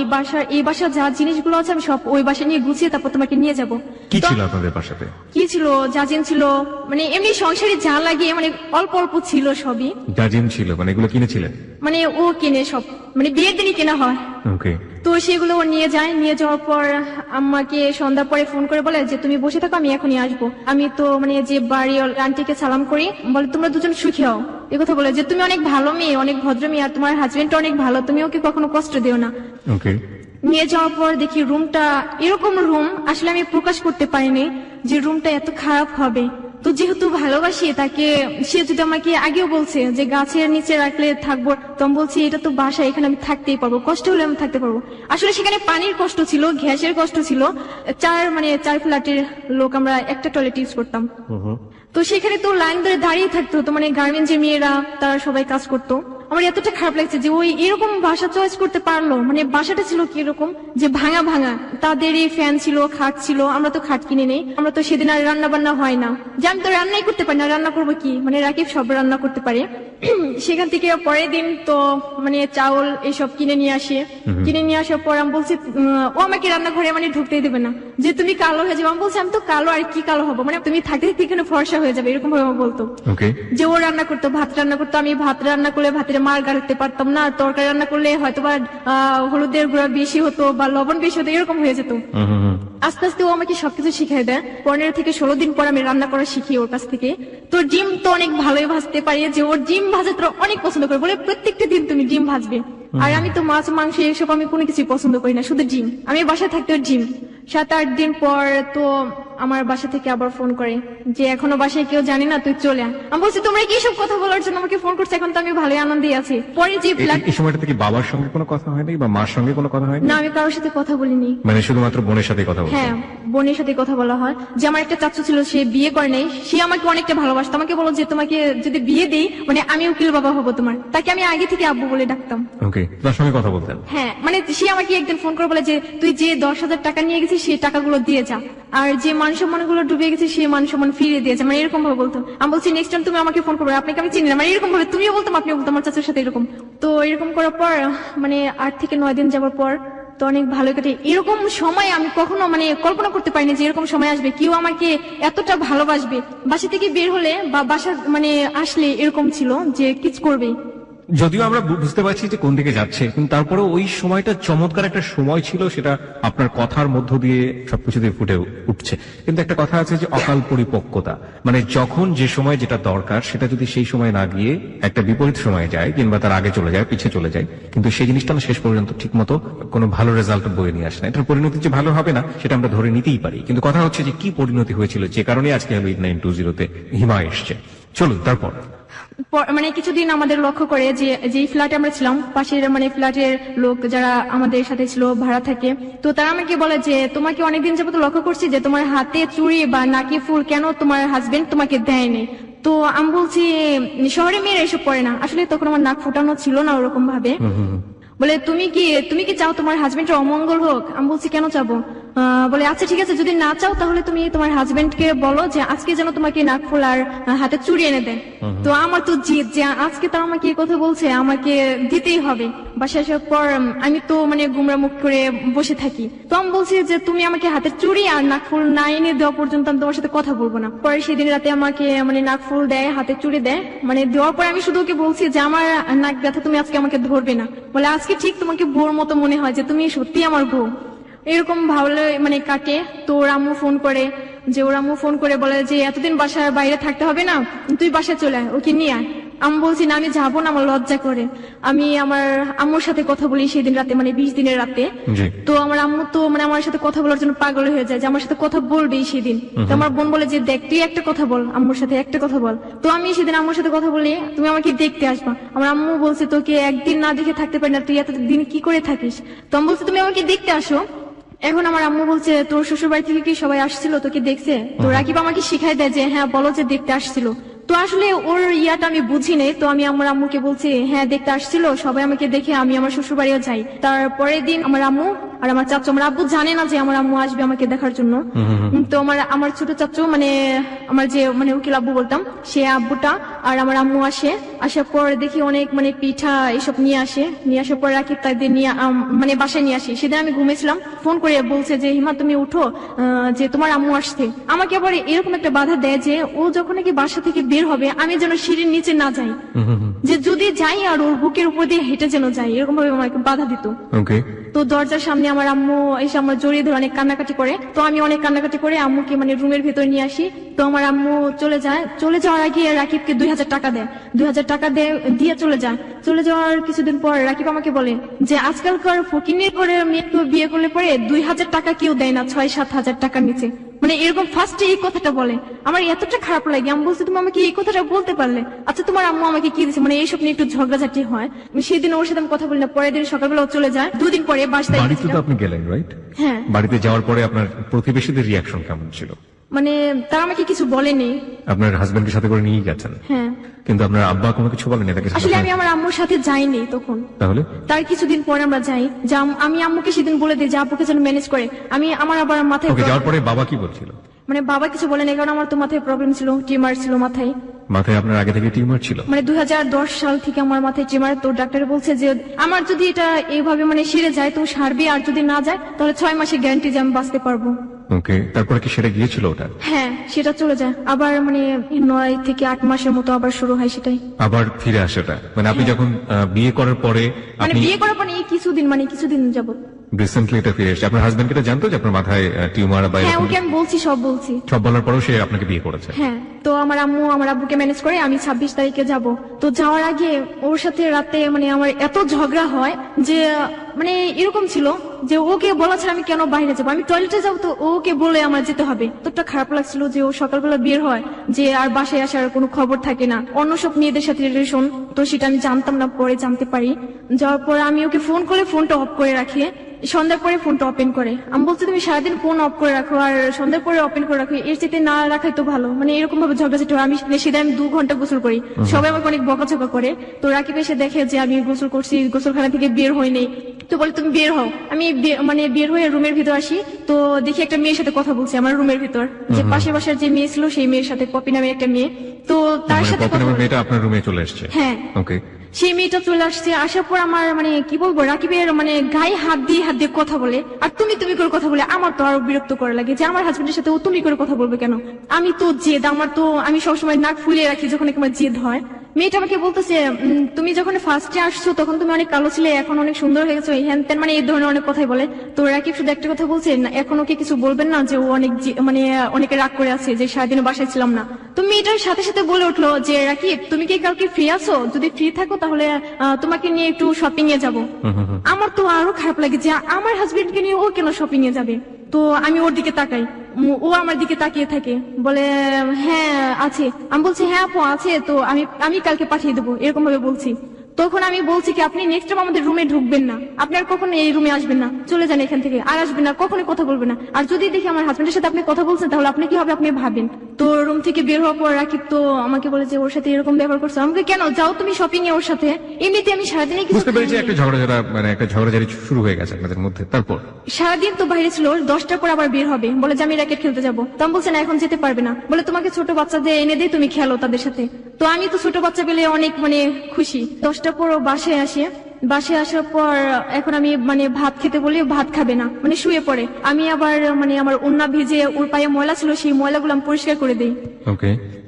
এই বাসার যা জিনিসগুলো আছে আমি সব ওই বাসা নিয়ে গুছিয়ে তারপর তোমাকে নিয়ে যাবো। কি ছিল আপনাদের বাসাতে? কি ছিল, জাজিম ছিল, মানে এমনি সংসারে যা লাগে মানে অল্প অল্প ছিল সবই। জাজিম ছিল মানে এগুলো কিনেছিলেন? মানে ও কিনে সব, মানে বিয়ের দিনই কেনা হয়। ওকে। তো সেগুলো ও নিয়ে যায়, নিয়ে যাওয়ার পর আমাকে সন্ধ্যার পরে ফোন করে বলে যে তুমি বসে থাকো, আমি এখনই আসবো। আমি তো মানে যে বাড়ি আন্টিকে সালাম করি, বলে তোমরা দুজন সুখী হও, এ কথা বলে যে তুমি অনেক ভালো মেয়ে, অনেক ভদ্র মেয়ে, আর তোমার হাজবেন্ড অনেক ভালো, তুমি ওকে কখনো কষ্ট দিও না। ওকে। নিয়ে যাওয়ার পর দেখি রুমটা এরকম রুম, আসলে আমি প্রকাশ করতে পারিনি যে রুমটা এত খারাপ হবে। তো যেহেতু ভালোবাসি তাকে, সে যদি আমাকে আগেও বলছে যে গাছের নিচে রাখলে থাকবো, তো আমি বলছি এটা তো বাসা, এখানে আমি থাকতেই পারবো, কষ্ট হলে আমি থাকতে পারবো। আসলে সেখানে পানির কষ্ট ছিল, গ্যাসের কষ্ট ছিল, চার ফ্ল্যাটের লোক আমরা একটা টয়লেট ইউজ করতাম। তো সেখানে তো লাইন ধরে দাঁড়িয়ে থাকতে হতো, মানে গার্মেন্টসের মেয়েরা তারা সবাই কাজ করতো। আমার এতটা খারাপ লাগছে যে ওই এরকম বাসা চয়েস করতে পারলো, মানে বাসাটা ছিল কি এরকম যে ভাঙা ভাঙা, তাদেরই ফ্যান ছিল, খাট ছিল, আমরা তো খাট কিনে নেই, আমরা তো সেদিন আর রান্না বান্না হয় না, যে আমি তো রান্নাই করতে পারি না, রান্না করবো কি, মানে রাকিব সব রান্না করতে পারে। সেখান থেকে পরের দিন তো মানে চাউল এসব কিনে নিয়ে আসে, কিনে নিয়ে আসার পর আমি বলছি ও আমাকে রান্নাঘরে মানে ঢুকতেই দেবে না, যে তুমি কালো হয়ে যাবে। আমি বলছি আমি তো কালো, আর কি কালো হবো, মানে তুমি থাকতে থাকতে এখানে ফর্সা হয়ে যাবে, এরকম ভাবে বলতো। যে ও রান্না করতো, ভাত রান্না করতো, আমি ভাত রান্না করলে ভাতের মার গাড়তে পারতাম না, তরকারি রান্না করলে হয়তো বা হলুদের গুঁড়া বেশি হতো বা লবণ বেশি হতো, এরকম হয়ে যেত। আস্তে আস্তে ও আমাকে সবকিছু শিখাই দেয়। 15 থেকে 16 দিন পর আমি রান্না করা শিখি ওর কাছ থেকে। তো ডিম তো অনেক ভালোই ভাজতে পারি, যে ওর ডিম ভাজা তো অনেক পছন্দ করে, বলে প্রত্যেকটা দিন তুমি ডিম ভাজবে। আর আমি তো মাছ মাংস এসব আমি কোনো কিছু পছন্দ করি না, শুধু ডিম। আমি বাসায় থাকতে ডিম। 7-8 দিন পর তো আমার বাসা থেকে আবার ফোন করে যে এখনো বাসায় কেউ জানি না, তুই চলে আয়। আমি বলছি তোমরা কি সব কথা বলার জন্য আমাকে ফোন করছো, এখন তো আমি ভালোই আনন্দেই আছি। পরে যে এই সময়টা থেকে বাবার সঙ্গে কোনো কথা হয়নি বা মার সঙ্গে কোনো কথা হয়নি? না, আমি কারোর সাথে কথা বলিনি, মানে শুধুমাত্র বোনের সাথে কথা বলছো? হ্যাঁ, বোনের সাথে কথা বলা হয়। যে আমার একটা চাচু ছিল, সে বিয়ে করে নাই, সে আমাকে অনেকটা ভালোবাসতো, আমাকে বলো যে তোমাকে যদি বিয়ে দেই মানে আমি উকিল বাবা হবো তোমার, তাকে আমি আগে থেকে আব্বু বলে ডাকতাম। ওকে, তার সঙ্গে কথা বলতেন? হ্যাঁ, মানে সে আমাকে একদিন ফোন করে বলে যে তুই যে 10,000 টাকা নিয়ে গেছিস সেই টাকাগুলো দিয়ে যা, আর যে মান সম্মান গুলো ডুবে গেছে সেই মান সম্মান ফিরিয়ে দিয়ে যা, মানে এরকম ভাবে বলতো। আমি বলছি নেক্সট টাইম তুমি আমাকে ফোন করবে, আপনাকে আমি চিনি না, মানে এরকম ভাবে তুমিও বলতাম, আপনিও বলতাম, আমার চাচার সাথে এরকম। তো এরকম করার পর মানে 8 থেকে 9 দিন যাওয়ার পর তো অনেক ভালো কাটে। এরকম সময় আমি কখনো মানে কল্পনা করতে পারিনি যে এরকম সময় আসবে, কেউ আমাকে এতটা ভালোবাসবে। বাসা থেকে বের হলে বা বাসা মানে আসলে এরকম ছিল যে কিছু করবে। যদিও আমরা বুঝতে পারছি যে কোন দিকে যাচ্ছে, কিন্তু তারপরে ওই সময়টা চমৎকার একটা সময় ছিল, সেটা আপনার কথার মধ্য দিয়ে সবকিছু দিয়ে ফুটে উঠছে। কিন্তু একটা কথা আছে যে অকাল পরিপক্কতা, মানে যখন যে সময় যেটা দরকার সেটা যদি সেই সময় না গিয়ে একটা বিপরীত সময়ে যায়, কিংবা তার আগে চলে যায়, পিছিয়ে চলে যায়, কিন্তু সেই জিনিসটা না শেষ পর্যন্ত ঠিক মতো কোনো ভালো রেজাল্ট বয়ে নিয়ে আসে না। এটার পরিণতি যে ভালো হবে না সেটা আমরা ধরে নিতেই পারি, কিন্তু কথা হচ্ছে যে কি পরিণতি হয়েছিল, যে কারণে আজকে 8920-তে হিমা এসছে। চলুন তারপর। মানে কিছুদিন আমাদের লক্ষ্য করে যে ফ্ল্যাটে আমরা ছিলাম, পাশের মানে ফ্ল্যাটের লোক যারা আমাদের সাথে ছিল ভাড়া থাকে, তো তারা আমাকে বলে যে তোমাকে অনেকদিন যাবত লক্ষ্য করছি যে তোমার হাতে চুড়ি বা নাকে ফুল কেন তোমার হাজবেন্ড তোমাকে দেয়নি। তো আমি বলছি শহরে মেয়েরা এসব পরে না, আসলে তখন আমার নাক ফুটানো ছিল না ওরকম ভাবে। বলে তুমি কি চাও তোমার হাজবেন্ডের অমঙ্গল হোক? আমি বলছি কেন চাবো? বলে আচ্ছা ঠিক আছে, যদি না চাও তাহলে তুমি তোমার হাজবেন্ডকে বলো যে আজকে যেন তোমাকে নাক ফুল আর হাতে চুড়ি এনে দেয়। তো আমার তো জিদ যে আজকে তারা আমাকে এই কথা বলছে, আমাকে দিতেই হবে। বাসায় আসার পর আমি তো মানে গুমরা মুখ করে বসে থাকি। তো আমি বলছি যে তুমি আমাকে হাতে চুড়ি আর নাক ফুল না এনে দেওয়া পর্যন্ত আমি তোমার সাথে কথা বলবো না। পরে সেদিন রাতে আমাকে মানে নাক ফুল দেয়, হাতে চুড়ি দেয়, মানে দেওয়ার পরে আমি শুধু ওকে বলছি যে আমার নাক ব্যথা, তুমি আজকে আমাকে ধরবে না। বলে আজকে ঠিক তোমাকে বউর মতো মনে হয়, যে তুমি সত্যি আমার বউ। এরকম ভাবলে মানে কাটে। তো ওর আম্মু ফোন করে বলে যে এতদিন বাসার বাইরে থাকতে হবে না, তুই বাসায় চলে আয়, ওকে নিয়ে আয়। আমি বলছি না, আমি যাবো না, আমার লজ্জা করে। আমি আমার আম্মুর সাথে কথা বলি সেদিন রাতে, মানে 20 দিনের রাতে। তো আমার আম্মু তো মানে আমার সাথে কথা বলার জন্য পাগল হয়ে যায়, যে আমার সাথে কথা বলবেই সেদিন। তো আমার বোন বলে যে দেখ তুই একটা কথা বল, আম্মুর সাথে একটা কথা বল। তো আমি সেদিন আম্মুর সাথে কথা বলি, তুমি আমাকে দেখতে আসবা। আমার আম্মু বলছে তোকে একদিন না দেখে থাকতে পারি না, তুই এতদিন কি করে থাকিস? তো আমি বলছি তুমি আমাকে দেখতে আসো। এখন আমার আম্মু বলছে তোর শ্বশুর বাড়ি থেকে কি সবাই আসছিল, তোকে দেখছে? তো রাকিব আমাকে শিখাই দেয় যে হ্যাঁ বলো যে দেখতে আসছিল। তো আসলে ওর ইয়াটা আমি বুঝি নেই। তো আমি আমার আম্মুকে বলছি হ্যাঁ দেখতে আসছিল, সবাই আমাকে দেখে আমি আমার শ্বশুর বাড়িও যাই। তারপরের দিন আমার আম্মু আর আমার চাচু, আমার আব্বু জানে না যে আমার আম্মু আসবে আমাকে দেখার জন্য। তো আমার ছোট চাচু মানে আমার যে মানে উকিল আব্বু বলতাম, সে আব্বুটা আর আমার আম্মু আসে। আসার পর দেখি অনেক মানে পিঠা এসব নিয়ে আসে। নিয়ে আসার পর রাকিব তাদের নিয়ে মানে বাসায় নিয়ে আসি। সেদিন আমি ঘুমেছিলাম, ফোন করে বলছে যে হিমা তুমি উঠো, যে তোমার আম্মু আসছে। আমাকে আবার এরকম একটা বাধা দেয় যে ও যখন নাকি বাসা থেকে বের হবে আমি যেন সিঁড়ির নিচে না যাই, যে যদি যাই আর ওর বুকের উপর দিয়ে হেঁটে যেন যাই, এরকম ভাবে আমাকে বাধা দিত। তো দরজার সামনে আমার আম্মু এসে আমার জড়িয়ে ধরে অনেক কান্নাকাটি করে। তো আমি অনেক কান্নাকাটি করে আম্মুকে মানে রুমের ভেতরে নিয়ে আসি। তো আমার আম্মু চলে যায়। চলে যাওয়ার আগে রাকিবকে 2000 টাকা দেয়। 2000 টাকা দিয়ে চলে যায়। চলে যাওয়ার কিছুদিন পর রাকিব আমাকে বলে যে আজকালকার ফকিনের করে মেয়ে বিয়ে করলে পরে 2000 টাকা কেউ দেয় না, 6-7 হাজার টাকার নিচে। মানে এরকম ফার্স্টে এই কথাটা বলে। আমার এতটা খারাপ লাগে। আমি বলছি তুমি আমাকে এই কথাটা বলতে পারলে। আচ্ছা তোমার আম্মু আমাকে কি দিচ্ছে, মানে এইসব নিয়ে একটু ঝগড়াঝাটি হয়। সেদিন ওর সাথে আমি কথা বলি না। পরের দিন সকালবেলা ও চলে যায়। 2 দিন পরে বাসায় বাড়িতে তো আপনি গেলেন, রাইট? হ্যাঁ। বাড়িতে যাওয়ার পরে আপনার প্রতিবেশীদের রিয়াকশন কেমন ছিল? মানে তারা আমাকে কিছু বলেনি। আপনার হাজবেন্ডের সাথে করে নিয়ে গেছেন, হ্যাঁ, কিন্তু আপনার আব্বা কোনো কিছু বলেনি তাকে? আসলে আমি আমার আম্মুর সাথে যাইনি তখন। তাহলে তার কিছুদিন পরে আমরা যাই। আমি আম্মুকে সেদিন বলে দিই যে আব্বুকে যেন ম্যানেজ করে। আমার আবার মাথায় যাওয়ার পরে বাবা কি বলছিল? মানে বাবা কিছু বলেনি, কারণ আমার তো মাথায় প্রবলেম ছিল, টিউমার ছিল মাথায়। আপনার আগে থেকে টিউমার ছিল? মানে 2010 সাল থেকে আমার মাথায় টিউমার। তো ডাক্তার বলছে যে আমার যদি এটা এইভাবে মানে সেরে যায় তো সারবে, আর যদি না যায় তাহলে 6 মাসের গ্যারান্টি যে আমি বাঁচতে পারবো। ওকে, তারপরে কি সেটা গিয়েছিল ওটা? হ্যাঁ, সেটা চলে যায়। আবার মানে 9 থেকে 8 মাসের মতো আবার শুরু হয় সেটাই। আবার ফিরে আসাটা মানে আপনি যখন বিয়ে করার পরে, মানে বিয়ে করার পরে কিছুদিন যাবত রিসেন্টলি এটা ফিরে এসেছে। আপনার হাজবেন্ড এটা জানতো যে আপনার মাথায় টিউমার বা হ্যাঁ, ওকে আমি বলছি, সব বলার পরেও সে আপনাকে বিয়ে করেছে? হ্যাঁ। তো আমার আম্মু আমার আব্বুকে ম্যানেজ করে আমি 26 তারিখে যাব। তো যাওয়ার আগে ওর সাথে রাতে মানে আমার এত ঝগড়া হয় যে মানে এরকম ছিল যে ওকে বলা ছাড়া আমি কেন বাইরে যাবো, আমি টয়লেটে যাবো তো ওকে বলে আমার যেতে হবে। তোরটা খারাপ লাগছিল যে ও সকালবেলা বের হয়, যে আর বাসায় আসার কোনো খবর থাকে না, অন্য সব মেয়েদের সাথে রিলেশন। তো সেটা আমি জানতাম না, পরে জানতে পারি। যাওয়ার পর আমি ওকে ফোন করে ফোনটা অফ করে রাখি। সন্ধ্যার পরে ফোনটা ওপেন করে। আমি বলছি তুমি সারাদিন ফোন অফ করে রাখো আর সন্ধ্যার পরে ওপেন করে রাখো, এর চেয়ে না রাখাই তো ভালো। মানে এরকম ভাবে ঝগড়াঝাটি হয়। আমি সেটা 2 ঘন্টা গোসল করি, সবাই আমাকে অনেক বকাঝকা করে। তো রাকিব এসে দেখে যে আমি গোসল করছি, গোসলখানা থেকে বের হইনি। তো বলে তুমি বের হও। আমি মানে বের হয়ে রুমের ভিতর আসি। তো দেখি একটা মেয়ের সাথে কথা বলছে আমার রুমের ভিতর, যে পাশের বাসার যে মেয়ে ছিল সেই মেয়ের সাথে, পপি নামের একটা মেয়ে। তো তার সাথে মেয়েটা আপনার রুমে চলে এসেছে? হ্যাঁ, ওকে। সেই মেয়েটা চলে আসছে। আসার পর আমার মানে কি বলবো, রাকিবের মানে গায়ে হাত দিয়ে কথা বলে আর তুমি করে কথা বলে। আমার তো আরো বিরক্ত করা লাগে যে আমার হাজবেন্ডের সাথে ও তুমি করে কথা বলবে কেন। আমি তো জেদ, আমি সবসময় নাক ফুলিয়ে রাখি যখন আমার জেদ হয়। মেয়েটা আমাকে বলতেছে তুমি যখন ফার্স্টে আসছো তখন তুমি অনেক কালো ছিলে, এখন অনেক সুন্দর হয়ে গেছো, হ্যান ত্যান, মানে এই ধরনের অনেক কথাই বলে। তো রাকিব শুধু একটা কথা বলছে, এখন ওকে কিছু বলবেন না যে ও অনেকে রাগ করে আছে যে সারাদিন বাসায় ছিলাম না। তো মেয়েটার সাথে সাথে বলে উঠলো যে রাকিব তুমি কি কালকে ফ্রি আছো? যদি ফ্রি থাকো তাহলে তোমাকে নিয়ে একটু শপিং এ যাবো। আমার তো আরো খারাপ লাগে যে আমার হাজবেন্ডকে নিয়ে ও কেন শপিং এ যাবে। তো আমি ওর দিকে তাকাই, ও আমার দিকে তাকিয়ে থাকে, বলে হ্যাঁ আছে। আমি বলছি হ্যাঁ আপু আছে, তো আমি কালকে পাঠিয়ে দেবো, এরকম ভাবে বলছি। তখন আমি বলছি কি আপনি নেক্সট টাইম আমাদের রুমে ঢুকবেন না, আপনি আর কখনো এই রুমে আসবেন না, চলে যান এখান থেকে, আর আসবেন না, কখনো কথা বলবেন না। আর যদি দেখি আমার হাজবেন্ডের সাথে আপনি কথা বলছেন তাহলে আপনি কি হবে আপনি ভাবেন। তো রুম থেকে বের হওয়ার পর রাকিব তো আমাকে বলে যে ওর সাথে এরকম ব্যবহার করছো। আমাকে কেন, যাও তুমি শপিং এ ওর সাথে। এমনিতে আমি সারাদিন বুঝতে পেরেছি একটা ঝগড়াঝাড়ি শুরু হয়ে গেছে আপনাদের মধ্যে। তারপর সারাদিন তো বাইরে ছিল, 10টার পর আবার বের হবে, বলে যে আমি র্যাকেট খেলতে যাবো। তো আমি বলছি না এখন যেতে পারবে না, বলে তোমাকে ছোট বাচ্চাদের এনে দেয় তুমি খেলো তাদের সাথে। তো আমি তো ছোট বাচ্চা পেলে অনেক খুশি। 10টার পর বাসায় আসে। বাসায় আসার পর এখন আমি ভাত খেতে বলি, ভাত খাবে না, শুয়ে পড়ে। আমি আবার আমার ওন্না ভিজে ওর পায়ে ময়লা ছিল, সেই ময়লাগুলো আমি পরিষ্কার করে দিই।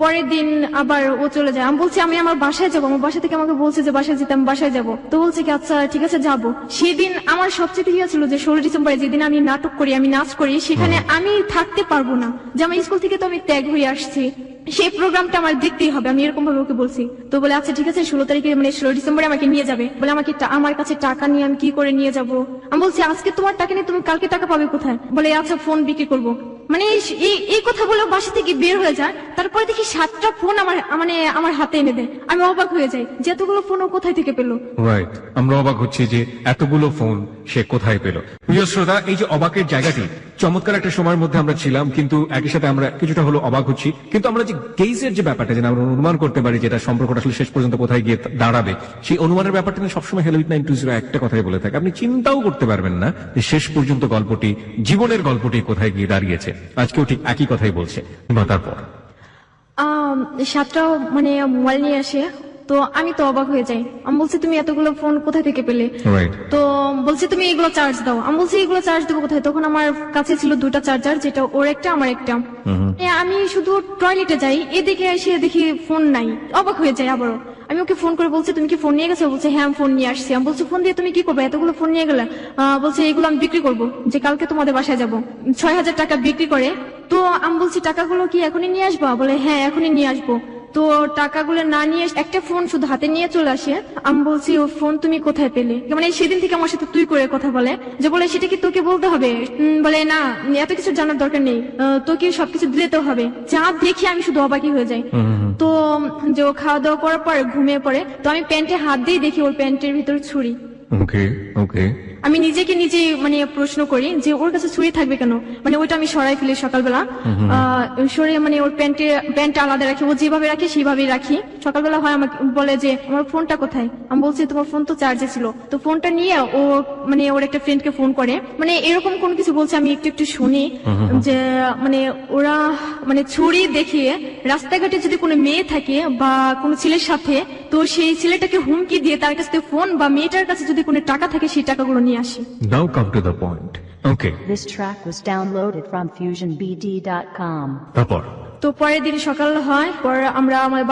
পরের দিন আবার ও চলে যায়। আমি বলছি আমি আমার বাসায় যাবো, আমার বাসা থেকে আমাকে বলছে যে বাসায় যেতে, আমি বাসায় যাবো। তো বলছে কি আচ্ছা ঠিক আছে যাবো। সেদিন আমার সবচেয়ে ইয়ে ছিল যে 16 ডিসেম্বরে যেদিন আমি নাটক করি, আমি নাচ করি, সেখানে আমি থাকতে পারবো না, যে আমার স্কুল থেকে তো আমি ত্যাগ হয়ে আসছি, সেই প্রোগ্রামটা আমার দেখতেই হবে, আমি এরকম ভাবে ওকে বলছি। তো বলে আচ্ছা ঠিক আছে 16 তারিখে 16 ডিসেম্বরে আমাকে নিয়ে যাবে। বলে আমার কাছে টাকা নিয়ে আমি কি করে নিয়ে যাব। আমি বলছি আজকে তোমার টাকা নিয়ে তুমি কালকে টাকা পাবে কোথায়। বলে আচ্ছা ফোন বিক্রি করবো। এই কথা বলে বাসা থেকে বের হয়ে যায়। তারপরে দেখি 7টা ফোন আমার হাতে এনে দেয়। আমি অবাক হয়ে যাই যে এতগুলো ফোন ও কোথায় থেকে পেলো। রাইট, আমরা অবাক হচ্ছি যে এতগুলো ফোন সে কোথায় পেলো। প্রিয় শ্রোতা, এই যে অবাকের জায়গাটি চমৎকার একটা সময়ের মধ্যে আমরা ছিলাম, কিন্তু একই সাথে আমরা কিছুটা হলো অবাক হচ্ছি। কিন্তু আমরা যে গেজের যে ব্যাপারটা, যে আমরা অনুমান করতে পারি যেটা সম্পর্কটা আসলে শেষ পর্যন্ত কোথায় গিয়ে দাঁড়াবে, সেই অনুমানের ব্যাপারটা নিয়ে সবসময় হ্যালো 920 একটা কথাই বলে থাকে। আপনি চিন্তাও করতে পারবেন না যে শেষ পর্যন্ত গল্পটি, জীবনের গল্পটি কোথায় গিয়ে দাঁড়িয়েছে। আজকেও ঠিক একই কথাই বলছে। বা তারপর সাতটা মানে মোবাইল নিয়ে আসে, তো আমি তো অবাক হয়ে যাই। আমি বলছি তুমি এতগুলো ফোন কোথা থেকে পেলে? রাইট। তো বলছে তুমি এগুলো চার্জ দাও। আমি বলছি এগুলো চার্জ দেবো কোথায়? তখন আমার কাছে ছিল দুটা চার্জার, যেটা ওর একটা আমার একটা। আমি শুধু টয়লেটে যাই, এদিকে এসে দেখি ফোন নাই, অবাক হয়ে যাই আবারও। আমি ওকে ফোন করে বলছি তুমি কি ফোন নিয়ে গেছো? বলছে হ্যাঁ আমি ফোন নিয়ে আসছি। আমি বলছি ফোন দিয়ে তুমি কি করবে? এতগুলো ফোন নিয়ে গেলে? বলছে এগুলো আমি বিক্রি করবো, যে কালকে তোমাদের বাসায় যাবো। 6,000 টাকা বিক্রি করে। তো আমি বলছি টাকাগুলো কি এখনই নিয়ে আসবা? বলে হ্যাঁ এখনই নিয়ে আসবো। তো টাকাগুলো না নিয়ে একটা ফোন শুধু হাতে নিয়ে চলে আসে। আমি বলছি ও ফোন তুমি কোথায় পেলে? মানে সেদিন থেকে আমার সাথে তুই করে কথা বলে, যে বলে সেটা কি তোকে বলতে হবে? বলে না এত কিছু জানার দরকার নেই, তোকে সবকিছু দিলে তো হবে। যা দেখি আমি শুধু অবাকই হয়ে যাই। তো যে ও খাওয়া দাওয়া করার পর ঘুমিয়ে পড়ে, তো আমি প্যান্টে হাত দিয়ে দেখি ওর প্যান্টের ভিতরে ছুরি। ওকে ওকে। আমি নিজেকে নিজে মানে প্রশ্ন করি যে ওর কাছে ছুরি থাকবে কেন? মানে ওইটা আমি সরাই ফেলি সকালবেলা, সরিয়ে মানে ওর প্যান্টটা আলাদা রাখি, ও যেভাবে রাখে সেইভাবেই রাখি। সকালবেলা হয় আমাকে বলে যে আমার ফোনটা কোথায়? আমি বলছি তোমার ফোন তো চার্জে ছিল। তো ফোনটা নিয়ে ও মানে ওর একটা ফ্রেন্ডকে ফোন করে, মানে এরকম কোন কিছু বলছে আমি একটু একটু শুনি, যে মানে ওরা মানে ছুরি দেখিয়ে রাস্তাঘাটে যদি কোনো মেয়ে থাকে বা কোনো ছেলের সাথে, তো সেই ছেলেটাকে হুমকি দিয়ে তার কাছ থেকে ফোন বা মেয়েটার কাছে যদি কোনো টাকা থাকে সেই টাকাগুলো নিয়ে আসে। Now come to the point. Okay. This track was downloaded from FusionBD.com. তারপর তো পরের দিন সকাল হয়, পর আমরা আমার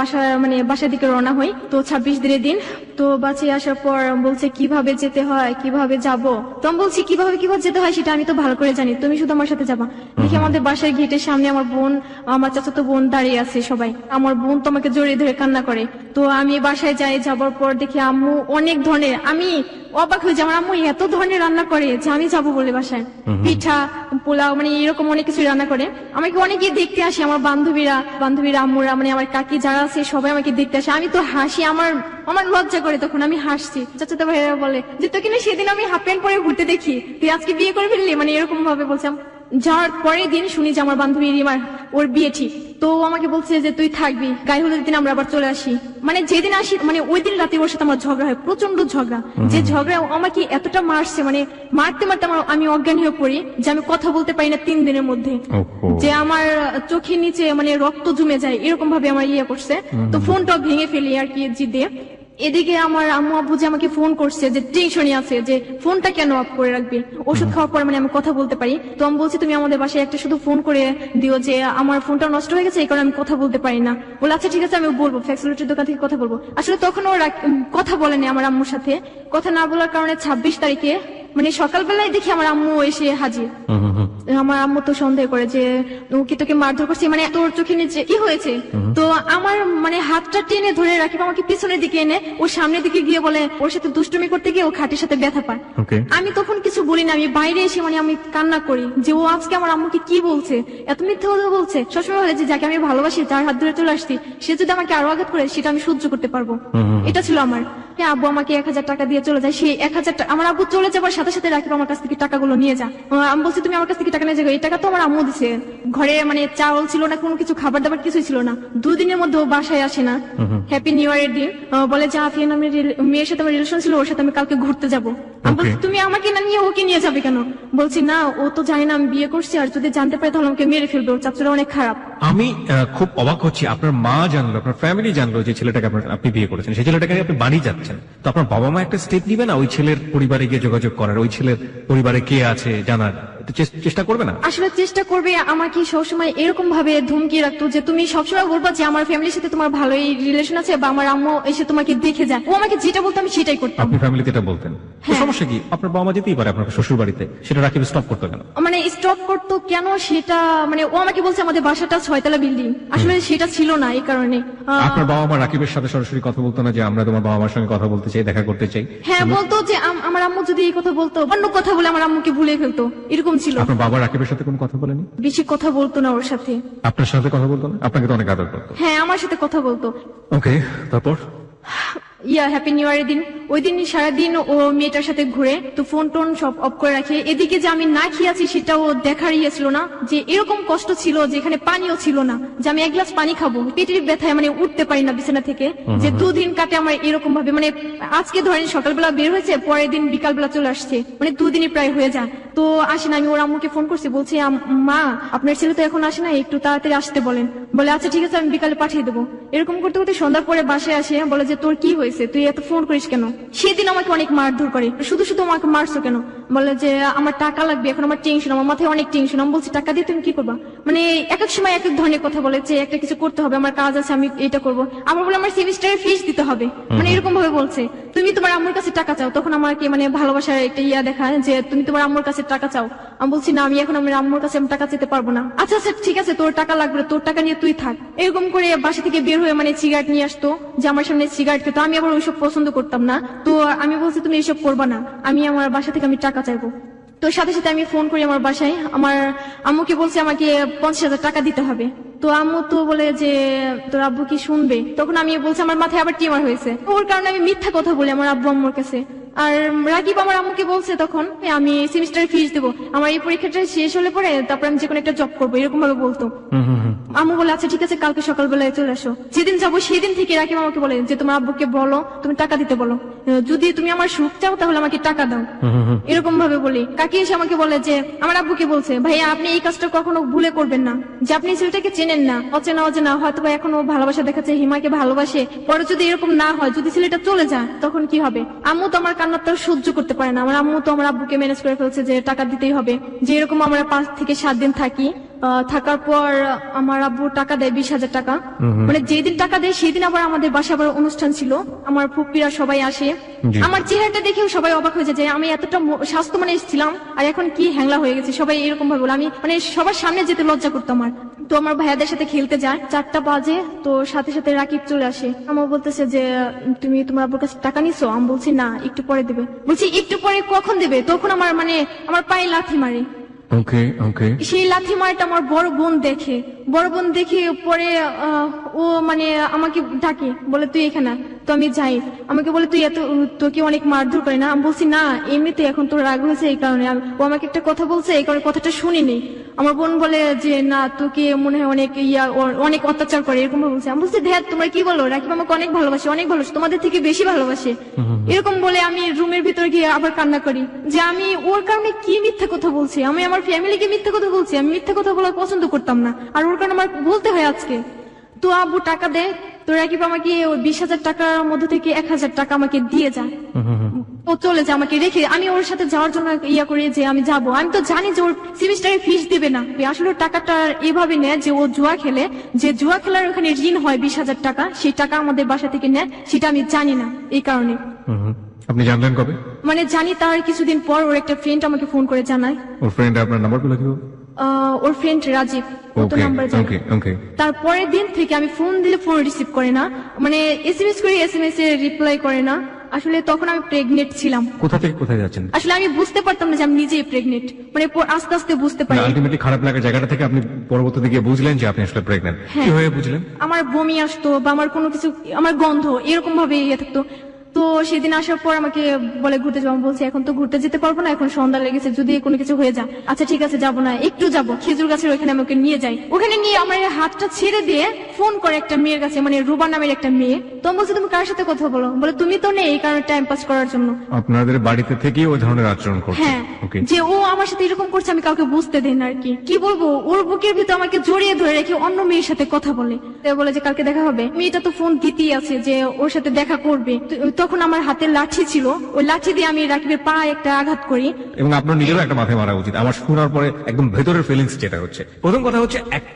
বাসার দিকে রওনা হই। তো 26 দিনের দিন। তো বাসে আসার পর বলছে কিভাবে যেতে হয়, কিভাবে যাব। তো আমি বলছি কিভাবে যেতে হয় সেটা আমি তো ভালো করে জানি, তুমি শুধু আমার সাথে যাবা। দেখি আমাদের বাসার গেটের সামনে আমার বোন, আমার চাচাতো বোন দাঁড়িয়ে আছে সবাই। আমার বোন তো আমাকে জড়িয়ে ধরে কান্না করে। তো আমি বাসায় যাই, যাবার পর দেখি আম্মু অনেক ধরনের, আমি অবাক হয়ে যাই, আমার আম্মু এত ধরনের রান্না করে যে আমি যাবো বলে বাসায়। পিঠা, পোলাও, মানে এরকম অনেক কিছু রান্না করে। আমাকে অনেকে দেখতে আসে, আমার বান্ধবীরা আম্মুরা, মানে আমার কাকি যারা আছে সবাই আমাকে দেখতে আসে। আমি তো হাসি, আমার লজ্জা করে, তখন আমি হাসছি। চাচাতো ভাইয়েরা বলে যে তোকে না সেদিন আমি হাফ প্যান্ট পরে ঘুরতে দেখি, তুই আজকে বিয়ে করে ফেললি, মানে এরকম ভাবে বলছিলাম। যাওয়ার পরের দিন শুনি যে আমার বান্ধবী রিমার ওর বিয়ে ঠিক। তো ও আমাকে বলছে যে তুই থাকবি, গায়ে হলুদের দিন আমরা আবার চলে আসি। মানে যেদিন আসি, মানে ওই দিন রাতে ওর সাথে আমার ঝগড়া হয়, প্রচন্ড ঝগড়া। যে ঝগড়া আমাকে এতটা মারছে, মানে মারতে আমি অজ্ঞান হয়ে পড়ি, যে আমি কথা বলতে পারি না 3 দিনের মধ্যে। যে আমার চোখের নিচে মানে রক্ত জমে যায়, এরকম ভাবে আমার ইয়ে করছে। তো ফোনটাও ভেঙে ফেলি আর কি জিদে। এদিকে আমার আম্মু আব্বু যে আমাকে ফোন করছে, যে টেনশনই আছে যে ফোনটা কেন অফ করে রাখবে, ওষুধ খাওয়ার পর মানে আমি কথা বলতে পারি। তো আমি বলছি তুমি আমাদের বাসায় একটা শুধু ফোন করে দিও, যে আমার ফোনটা নষ্ট হয়ে গেছে, এই কারণে আমি কথা বলতে পারি না। বলে আচ্ছা ঠিক আছে আমি বলবো, ফ্যাক্সিলিটির দোকান থেকে কথা বলবো। আসলে তখন ওরা কথা বলেনি আমার আম্মুর সাথে। কথা না বলার কারণে 26 তারিখে মানে সকালবেলায় দেখি আমার আম্মু এসে হাজির। আমার আম্মু তো সন্দেহ করে যে ও কি তোকে মারধর করছে, মানে তোর চোখে নিচে কি হয়েছে। তো আমার মানে হাতটা টেনে ধরে রাখি, আমাকে পিছনের দিকে এনে ও সামনের দিকে গিয়ে বলে ওর সাথে দুষ্টুমি করতে গিয়ে ও খাটের সাথে ব্যথা পায়। আমি তখন কিছু বলি না, আমি বাইরে এসে মানে আমি কান্না করি যে ও আজকে আমার আম্মুকে কি বলছে, এত মিথ্যা কথা বলছে। সবসময় বলে যে যাকে আমি ভালোবাসি, যার হাত ধরে চলে আসছি, সে যদি আমাকে আরো আঘাত করে সেটা আমি সহ্য করতে পারবো। এটা ছিল আমার। আব্বু আমাকে 1000 টাকা দিয়ে চলে যায়। সেই 1000 টাকা আমার আব্বু চলে যাবার সাথে সাথে রাখি আমার কাছ থেকে টাকাগুলো নিয়ে যা। আমি বলছি তুমি আমার কাছ থেকে টাকা নিয়ে যাবে, এই টাকা তো আমার আম্মু দিছে। ঘরে মানে চাউল ছিল না, কোনো কিছু খাবার দাবার কিছুই ছিল না। 2 দিনের মধ্যে ও বাসায় আসে না। হ্যাপি নিউ ইয়ারের দিন বলে যে আফিয়া নামের মেয়ের সাথে আমার রিলেশন ছিল, ওর সাথে আমি কালকে ঘুরতে যাবো। আমি বলছি তুমি আমাকে না নিয়ে ওকে নিয়ে যাবে কেন? বলছি না ও তো জানে না আমি বিয়ে করছি, আর যদি জানতে পারে তাহলে আমাকে মেরে ফেলবে, ওর চাচুরা অনেক খারাপ। আমি খুব অবাক হচ্ছি, আপনার মা জানলো, আপনার ফ্যামিলি জানলো যে ছেলেটাকে আপনি বিয়ে করেছেন, সেই ছেলেটাকে আপনি বাড়ি যাচ্ছেন, তো আপনার বাবা মা একটা স্টেপ নিবে না ওই ছেলের পরিবারে গিয়ে যোগাযোগ করার, ওই ছেলের পরিবারে কে আছে জানার? চেষ্টা করবে না? আসলে চেষ্টা করবে। আমাকে সবসময় এরকম ভাবে ধমকি রাখতো যে তুমি সবসময় বলবা যে আমার ফ্যামিলির সাথে তোমার ভালোই রিলেশন আছে, বা আমার আম্মু এসে তোমাকে দেখে যায়। ও আমাকে যেটা বলতো আমি সেটাই করতাম। আপনি ফ্যামিলিতে এটা বলতেন? সমস্যা কি? আপনার বাবা মা যেতেই পারে আপনার শ্বশুর বাড়িতে, সেটা রাকিব স্টপ করতো কেন? মানে স্টপ করতো কেন সেটা, মানে ও আমাকে বলছে আমাদের বাসাটা 6 তলা বিল্ডিং, আসলে সেটা ছিল না, এই কারণে। আপনার বাবা মা রাকিবের সাথে সরাসরি কথা বলতো না যে আমরা তোমার বাবা মার সঙ্গে কথা বলতে চাই, দেখা করতে চাই? হ্যাঁ বলতো, যে আমার আম্মু যদি এই কথা বলতো, অন্য কথা বলে আমার আম্মুকে ভুলে ফেলতো, এরকম ছিল। আপনার বাবা রাকিবের সাথে কোনো কথা বলেনি? বেশি কথা বলতো না ওর সাথে। আপনার সাথে কথা বলতো না? আপনাকে তো অনেক আদর করতো। হ্যাঁ আমার সাথে কথা বলতো। ওকে, তারপর? হ্যাপি নিউ ইয়ারের দিন, ওই দিন সারাদিন ও মেয়েটার সাথে ঘুরে, তো ফোন টোন সব অফ করে রাখে। এদিকে যে আমি না খেয়ে আছি সেটাও দেখার ছিল না, যে এরকম কষ্ট ছিল যেখানে পানিও ছিল না, যে আমি এক গ্লাস পানি খাবো, পেটের ব্যথায় মানে উঠতে পারি না বিছানা থেকে, যে দুদিন কাটে আমার এরকম ভাবে, মানে আজকে ধরেন সকালবেলা বের হয়েছে, পরের দিন বিকালবেলা চলে আসছে, মানে দুদিনই প্রায় হয়ে যায়। তো আসেন, আমি ওর আম্মুকে ফোন করছি, বলছি মা আপনার ছেলে তো এখন আসে না, একটু তাড়াতাড়ি আসতে বলেন। বলে আচ্ছা ঠিক আছে, আমি বিকালে পাঠিয়ে দেবো। এরকম করতে করতে সন্ধ্যার পরে বাসায় আসে, বলে যে তোর কি হয়েছে, তুই এত ফোন করিস কেন? সেদিন আমাকে অনেক মারধর করে, শুধু শুধু আমাকে মারছো কেন? বলে যে আমার টাকা লাগবে, এখন আমার টেনশন, আমার মাথায় অনেক টেনশন। আমি বলছি টাকা দিয়ে তুমি কি করবা? মানে এক এক সময় এক এক ধরনের কথা বলে, যে একটা কিছু করতে হবে, আমার কাজ আছে, আমি এটা করবো। আবার বলে আমার সেমিস্টারের ফিস দিতে হবে, মানে এরকম ভাবে বলছে। তুমি তোমার আম্মুর কাছে টাকা চাও, তখন আমাকে মানে ভালোবাসার একটা দেখায় যে তুমি তোমার আম্মুর কাছে টাকা চাও। আমি বলছি না, আমি এখন আমার আম্মুর কাছে আমি টাকা চেতে পারবো না। আচ্ছা আচ্ছা ঠিক আছে, তোর টাকা লাগবে, তোর টাকা নিয়ে তুই থাক। এরকম করে বাসা থেকে বের হয়ে মানে সিগারেট নিয়ে আসতো, যে আমার সামনে সিগারেট খেতো। আমি আবার ওইসব পছন্দ করতাম না, তো আমি বলছি তুমি এইসব করবা না, আমি আমার বাসা থেকে আমি টাকা চাইবো। তো সাথে সাথে আমি ফোন করি আমার বাসায়, আমার আম্মুকে বলছি আমাকে 50,000 টাকা দিতে হবে। তো আম্মু তো বলে যে তোর আব্বু কি শুনবে? তখন আমি বলছি আমার মাথায় আবার টিউমার হয়েছে, ওর কারণে আমি মিথ্যা কথা বলি আমার আব্বু আম্মুর কাছে। আর রাকিব আমার আম্মুকে বলছে তখন আমি সেমিস্টারের ফিস দেবো, আমার এই পরীক্ষাটা শেষ হলে পরে তারপর আমি যে কোনো একটা জব করবো, এরকম ভাবে বলতো। আম্মু বলে আচ্ছা ঠিক আছে, কালকে সকালবেলায় চলে আসো। যেদিন যাবো সেদিন থেকে রাকিব আমাকে বলে যে তোমার আব্বুকে বলো তুমি টাকা দিতে বলো, যদি তুমি আমার সুখ চাও তাহলে আমাকে টাকা দাও, এরকম ভাবে বলি। কাকি এসে আমাকে বলে যে আমার আব্বুকে বলছে ভাইয়া আপনি এই কাজটা কখনো ভুলে করবেন না, যে আপনি ছেলেটাকে চেনেন না, অচেনা অচেনা হয়তো বা এখনো ভালোবাসা দেখাচ্ছে, হিমাকে ভালোবাসে, পরে যদি এরকম না হয়, যদি ছেলেটা চলে যায় তখন কি হবে? আম্মু তো আমার কান্নাটা সহ্য করতে পারে না, আমার আম্মু তো আমার আব্বুকে ম্যানেজ করে ফেলছে যে টাকা দিতেই হবে। যে এরকম আমরা 5 থেকে 7 দিন থাকি, থাকার পর আমার আব্বু টাকা দেয় 20,000 টাকা। মানে যেদিন টাকা দেয় সেদিন আবার আমাদের বাসায় আবার অনুষ্ঠান ছিল, আমার ফুপিরা সবাই আসে। আমার চেহারাটা দেখেও সবাই অবাক হয়ে যায় যে আমি এতটা স্বাস্থ্য মানে এসেছিলাম আর এখন কি হ্যাংলা হয়ে গেছে। সবাই এরকম ভাবে বলে, আমি মানে সবার সামনে যেতে লজ্জা করতাম। আমার তো আমার ভাইয়াদের সাথে খেলতে যায়, 4টা বাজে, তো সাথে সাথে রাকিব চলে আসে। আমার বলতেছে যে তুমি তোমার আব্বুর কাছে টাকা নিছো? আমি বলছি না, একটু পরে দেবে। বলছি একটু পরে কখন দেবে? তখন আমার মানে আমার পায়ে লাথি মারে। ওকে ওকে। সেই লাথি মারটা আমার বড় বোন দেখে, বড় বোন দেখে পরে ও মানে আমাকে ডাকে, বলে তুই এখানে। তো আমি যাই, আমাকে বলে তুই তোকে অনেক মারধর করে না? আমি বলছি না, এমনিতে এখন তোর রাগ হয়েছে এই কারণে, ও আমাকে একটা কথা বলছে এই কারণে কথাটা শুনিনি। আমার বোন বলে যে না, তোকে মনে হয় অনেক অনেক অত্যাচার করে, এরকম বলছে। আমি বলছি দেখ তোমরা কি বলো, রাকিব আমাকে অনেক ভালোবাসে, অনেক ভালোবাসে, তোমাদের থেকে বেশি ভালোবাসে, এরকম বলে আমি রুমের ভিতরে গিয়ে আবার কান্না করি যে আমি ওর কারণে কি মিথ্যা কথা বলছি, আমি আমার ফ্যামিলিকে মিথ্যা কথা বলছি, আমি মিথ্যা কথা বলা পছন্দ করতাম না, আর ওর কারণে আমার বলতে হয় আজকে। তো আব্বু টাকা দেয়, তো রাকিব আমাকে ওই 20,000 টাকার মধ্যে থেকে 1,000 টাকা আমাকে দিয়ে যায়। ও চলে যায় আমাকে রেখে, আমি ওর সাথে যাওয়ার জন্য করি যে আমি যাবো। আমি তো জানি যে ওর সেমিস্টারে ফিস দিবে না, আসলে টাকাটা এভাবে নেয় যে ও জুয়া খেলে, যে জুয়া খেলার ওখানে ঋণ হয় 20,000 টাকা, সেই টাকা আমাদের বাসা থেকে নেয়, সেটা আমি জানি না। এই কারণে আপনি জানলেন কবে? মানে জানি তার কিছুদিন পর ওর একটা ফ্রেন্ড আমাকে ফোন করে জানায়। ওর ফ্রেন্ড আপনার নাম্বার গুলো কি? ওর ফ্রেন্ড রাজীব, ও তো নাম্বার জানে। তারপরের দিন থেকে আমি ফোন দিলে ফোন রিসিভ করে না, মানে এসএমএস করে এসএমএস এর রিপ্লাই করে না। আসলে তখন আমি প্রেগনেন্ট ছিলাম। কোথা থেকে কোথায় যাচ্ছেন? আসলে আমি বুঝতে পারতাম না যে আমি নিজেই প্রেগনেন্ট, মানে আস্তে আস্তে বুঝতে পারি। আলটিমেটলি খারাপ লাগার জায়গাটা থেকে আপনি পরবর্তীতে গিয়ে বুঝলেন যে আপনি আসলে প্রেগনেন্ট। কি হয়ে বুঝলেন? আমার বমি আসতো বা আমার কোনো কিছু, আমার গন্ধ এরকম ভাবে থাকতো। তো সেদিন আসার পর আমাকে বলে ঘুরতে যাবো, বলছি এখন তো ঘুরতে যেতে পারবো না, এখন সন্ধ্যা লেগেছে, যদি কোনো কিছু হয়ে যায়। আচ্ছা ঠিক আছে যাবো না, একটু যাবো খেজুর গাছের ওখানে আমাকে নিয়ে যাই। ওখানে নিয়ে আমার হাতটা ছেড়ে দিয়ে ফোন করে একটা মেয়ের কাছে, মানে রুবা নামের একটা মেয়ে। তো বলছে তুমি কার সাথে কথা বলো? বলে তুমি তো নেই, এই কারণে টাইম পাস করার জন্য। আপনাদের বাড়িতে থেকে ওই ধরনের আচরণ করছে? হ্যাঁ, যে ও আমার সাথে এরকম করছে আমি কাউকে বুঝতে দেন আর কি। কি বলবো, ওর বুকের ভিতর আমাকে জড়িয়ে ধরে রেখে অন্য মেয়ের সাথে কথা বলে। বলে যে কালকে দেখা হবে। মেয়েটা তো ফোন দিতেই আছে যে ওর সাথে দেখা করবে। তখন আমার হাতে লাঠি ছিল, ওই লাঠি দিয়ে আমি রাকিবের পা একটা আঘাত করি। এবং আপনার নিজেরও একটা মাথায় মারা উচিত। আমার শোনার পরে একদম ভেতরের ফিলিংস যেটা হচ্ছে, প্রথম কথা হচ্ছে